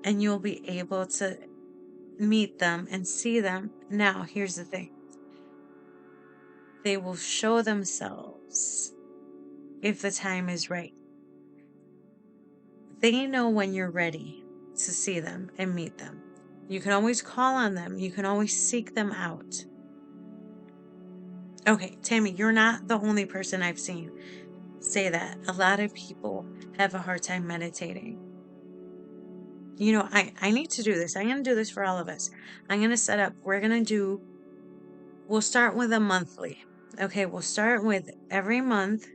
And you'll be able to meet them and see them. Now, here's the thing, they will show themselves if the time is right. They know when you're ready to see them and meet them. You can always call on them, you can always seek them out. Okay, Tammy, you're not the only person I've seen say that. A lot of people have a hard time meditating. You know, I need to do this. I'm going to do this for all of us. I'm going to set up, we'll start with a monthly. Okay, we'll start with every month.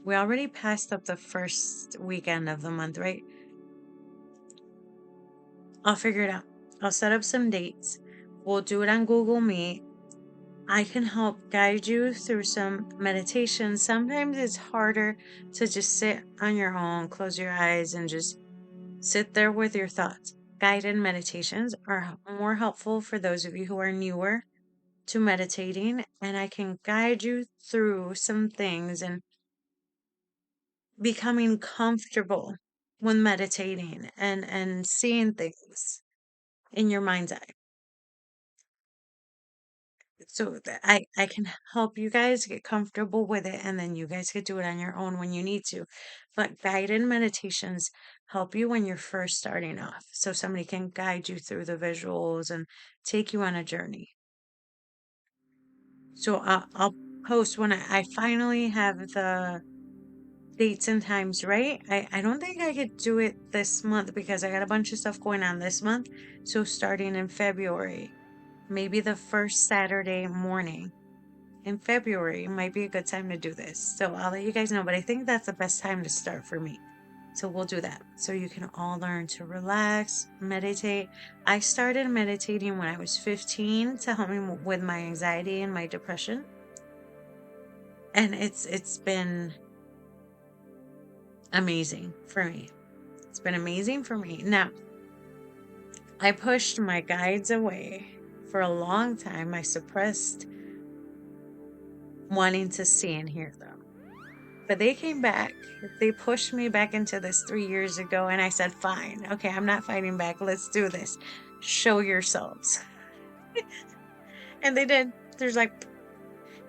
We already passed up the first weekend of the month, right? I'll figure it out. I'll set up some dates. We'll do it on Google Meet. I can help guide you through some meditation. Sometimes it's harder to just sit on your own, close your eyes, and just sit there with your thoughts. Guided meditations are more helpful for those of you who are newer to meditating, and I can guide you through some things and becoming comfortable when meditating and seeing things in your mind's eye. So that I can help you guys get comfortable with it, and then you guys could do it on your own when you need to. But guided meditations help you when you're first starting off. So somebody can guide you through the visuals and take you on a journey. So I'll post when I finally have the dates and times right. I don't think I could do it this month because I got a bunch of stuff going on this month. So starting in February, maybe the first Saturday morning in February might be a good time to do this. So I'll let you guys know, but I think that's the best time to start for me. So we'll do that. So you can all learn to relax, meditate. I started meditating when I was 15 to help me with my anxiety and my depression. And it's been amazing for me. It's been amazing for me. Now, I pushed my guides away for a long time. I suppressed wanting to see and hear them. But they came back. They pushed me back into this 3 years ago, and I said, fine. Okay, I'm not fighting back. Let's do this. Show yourselves. And they did. There's like,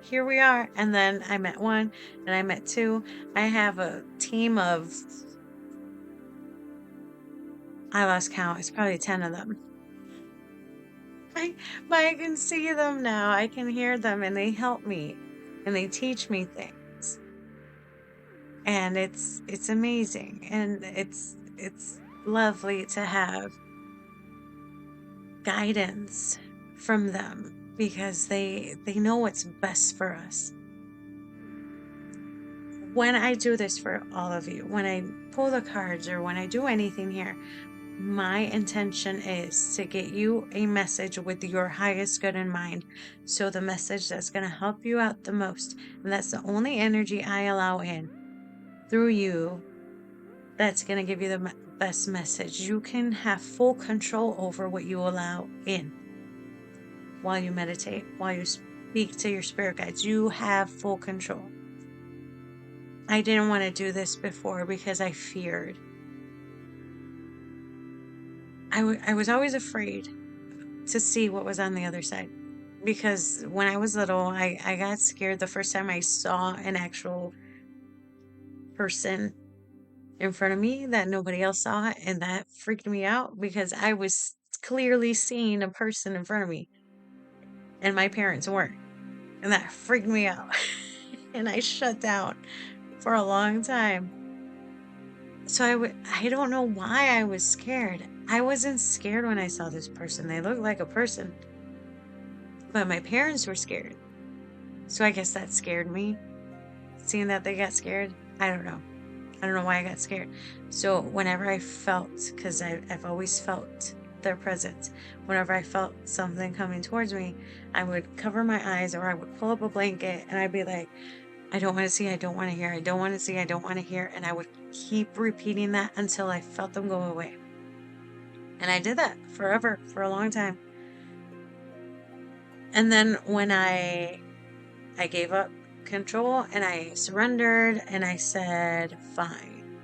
here we are. And then I met one, and I met two. I have a team of, I lost count, it's probably 10 of them. But I can see them now. I can hear them, and they help me, and they teach me things. And it's amazing, and it's lovely to have guidance from them, because they know what's best for us. When I do this for all of you, when I pull the cards or when I do anything here, my intention is to get you a message with your highest good in mind. So the message that's going to help you out the most, and that's the only energy I allow in through you, that's going to give you the best message. You can have full control over what you allow in while you meditate, while you speak to your spirit guides. You have full control. I didn't want to do this before because I feared. I was always afraid to see what was on the other side, because when I was little, I got scared the first time I saw an actual person in front of me that nobody else saw, and that freaked me out because I was clearly seeing a person in front of me and my parents weren't, and that freaked me out. And I shut down for a long time. So I don't know why I was scared. I wasn't scared when I saw this person. They looked like a person. But my parents were scared. So I guess that scared me. Seeing that they got scared. I don't know. I don't know why I got scared. So whenever I felt, because I've always felt their presence, whenever I felt something coming towards me, I would cover my eyes, or I would pull up a blanket, and I'd be like, I don't want to see, I don't want to hear, I don't want to see, I don't want to hear. And I would keep repeating that until I felt them go away. And I did that forever, for a long time. And then when I gave up control and I surrendered and I said, fine,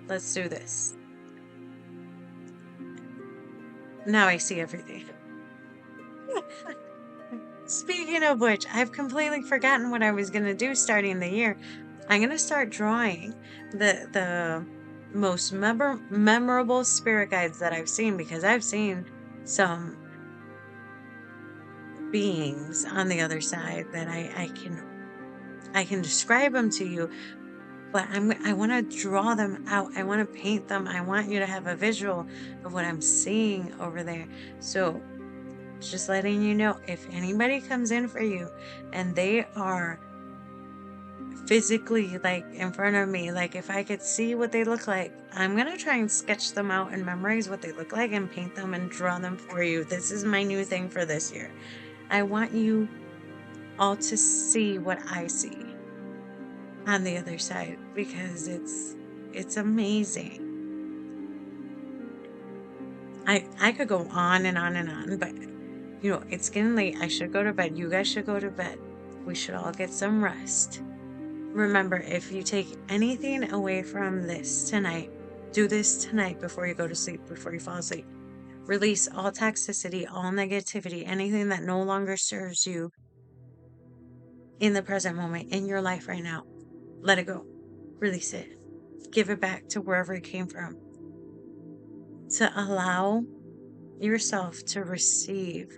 let's do this. Now I see everything. Speaking of which, I've completely forgotten what I was going to do starting the year. I'm going to start drawing the most memorable spirit guides that I've seen, because I've seen some beings on the other side that I can describe them to you, but I want to draw them out. I want to paint them. I want you to have a visual of what I'm seeing over there. So just letting you know, if anybody comes in for you and they are physically like in front of me, like if I could see what they look like, I'm going to try and sketch them out and memorize what they look like and paint them and draw them for you. This is my new thing for this year. I want you all to see what I see on the other side, because it's amazing. I could go on and on and on, but you know, it's getting late. I should go to bed. You guys should go to bed. We should all get some rest. Remember, if you take anything away from this tonight, do this tonight before you go to sleep, before you fall asleep. Release all toxicity, all negativity, anything that no longer serves you in the present moment, in your life right now. Let it go. Release it. Give it back to wherever it came from. To allow yourself to receive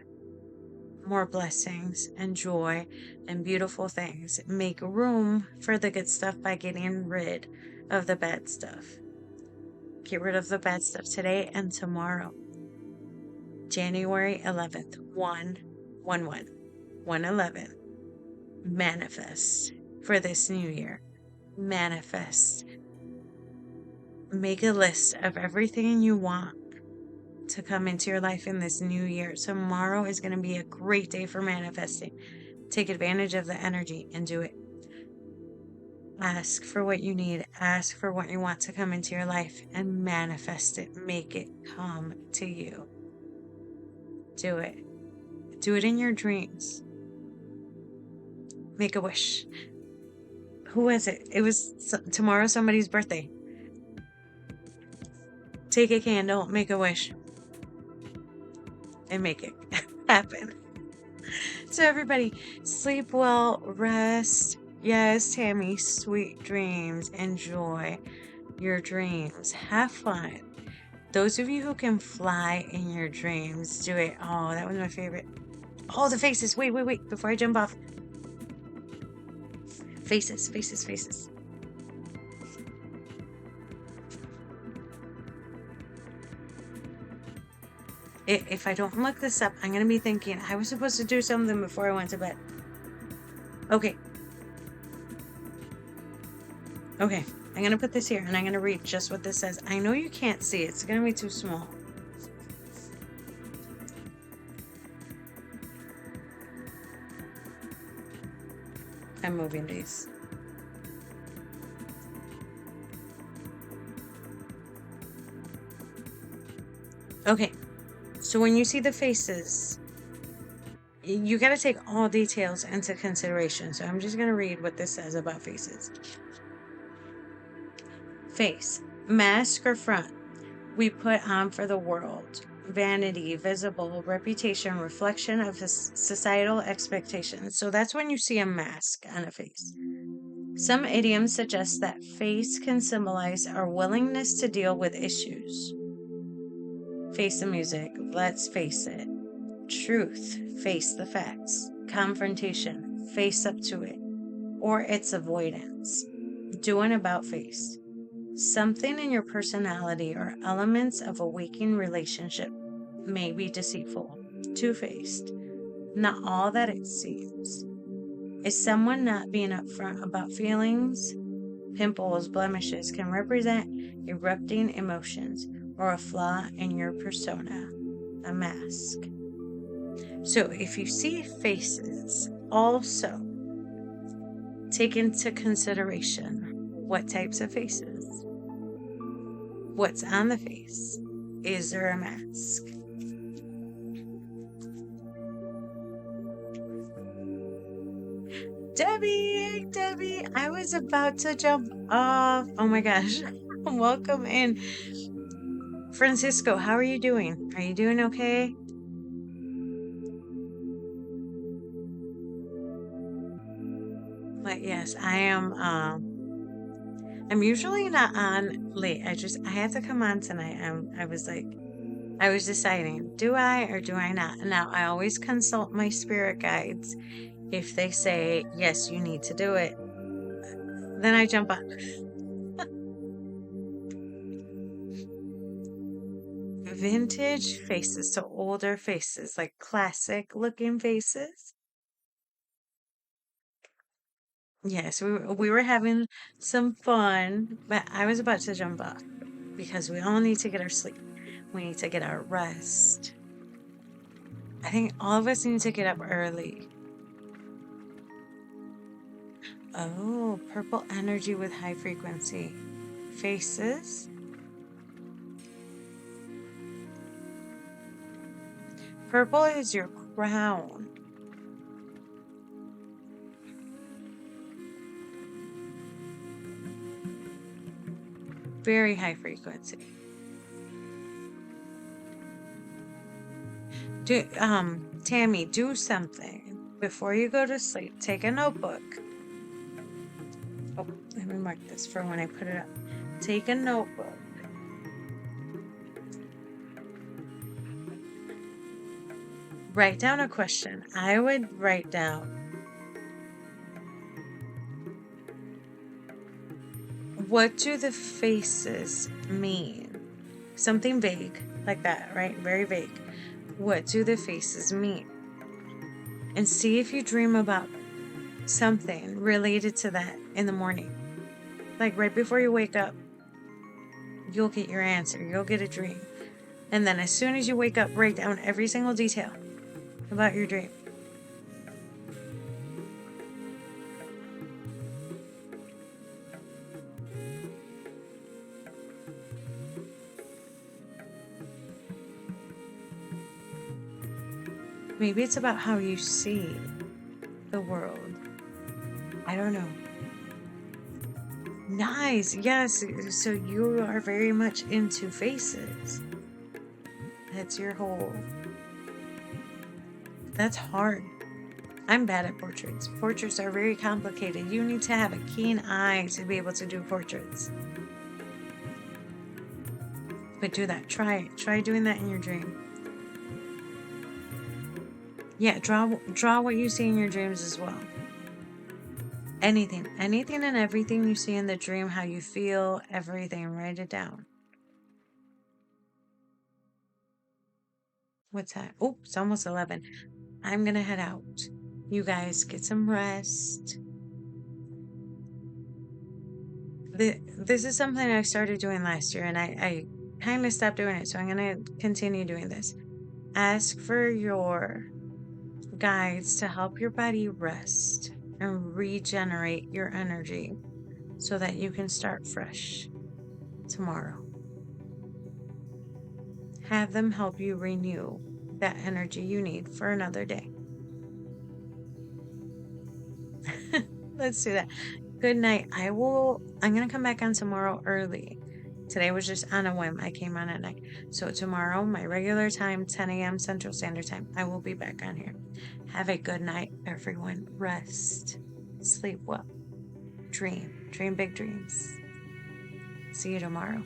more blessings and joy and beautiful things. Make room for the good stuff by getting rid of the bad stuff. Get rid of the bad stuff today and tomorrow. January 11th, 1/11, 1/11. Manifest for this new year. Manifest. Make a list of everything you want to come into your life in this new year. Tomorrow is going to be a great day for manifesting. Take advantage of the energy and do it. Ask for what you need. Ask for what you want to come into your life and manifest it. Make it come to you. Do it. Do it in your dreams. Make a wish. Who was it? It was tomorrow somebody's birthday. Take a candle, make a wish, and make it happen. So everybody, sleep well, rest. Yes, Tammy, sweet dreams. Enjoy your dreams. Have fun. Those of you who can fly in your dreams, do it. Oh, that was my favorite. Oh, the faces. Wait, wait, wait. Before I jump off. Faces, faces, faces. If I don't look this up, I'm going to be thinking I was supposed to do something before I went to bed. Okay. Okay. I'm going to put this here and I'm going to read just what this says. I know you can't see it. It's going to be too small. I'm moving these. Okay. So when you see the faces, you got to take all details into consideration. So I'm just going to read what this says about faces. Face, mask or front, we put on for the world. Vanity, visible, reputation, reflection of societal expectations. So that's when you see a mask on a face. Some idioms suggest that face can symbolize our willingness to deal with issues. Face the music, let's face it. Truth, face the facts. Confrontation, face up to it. Or its avoidance. Do an about face. Something in your personality or elements of a waking relationship may be deceitful, two-faced, not all that it seems. Is someone not being upfront about feelings? Pimples, blemishes can represent erupting emotions or a flaw in your persona, a mask. So if you see faces, also take into consideration what types of faces. What's on the face? Is there a mask? Debbie, I was about to jump off. Oh my gosh. Welcome in. Francisco, how are you doing? Are you doing okay? But yes, I am I'm usually not on late. I had to come on tonight. I was deciding, do I or do I not? Now I always consult my spirit guides. If they say, yes, you need to do it, then I jump on. Vintage faces, so older faces, like classic looking faces. Yes, we were having some fun, but I was about to jump off because we all need to get our sleep. We need to get our rest. I think all of us need to get up early. Oh, purple energy with high frequency. Faces. Purple is your crown. Very high frequency. Tammy, do something. Before you go to sleep, take a notebook. Oh, let me mark this for when I put it up. Take a notebook. Write down a question. I would write down, what do the faces mean? Something vague like that, right? Very vague. What do the faces mean? And see if you dream about something related to that in the morning. Like right before you wake up, you'll get your answer. You'll get a dream. And then as soon as you wake up, write down every single detail about your dream. Maybe it's about how you see the world. I don't know. Nice. Yes. So you are very much into faces. That's your whole That's hard. I'm bad at portraits. Portraits are very complicated. You need to have a keen eye to be able to do portraits. But do that. Try it. Try doing that in your dream. Yeah, draw what you see in your dreams as well. Anything and everything you see in the dream, how you feel, everything, write it down. What's that? Oh, it's almost 11. I'm gonna head out. You guys get some rest. This is something I started doing last year and I kind of stopped doing it, so I'm gonna continue doing this. Ask for your guides to help your body rest and regenerate your energy so that you can start fresh tomorrow. Have them help you renew that energy you need for another day. Let's do that. Good night. I'm going to come back on tomorrow early. Today was just on a whim. I came on at night. So tomorrow, my regular time, 10 a.m. Central Standard Time, I will be back on here. Have a good night, everyone. Rest. Sleep well. Dream. Dream big dreams. See you tomorrow.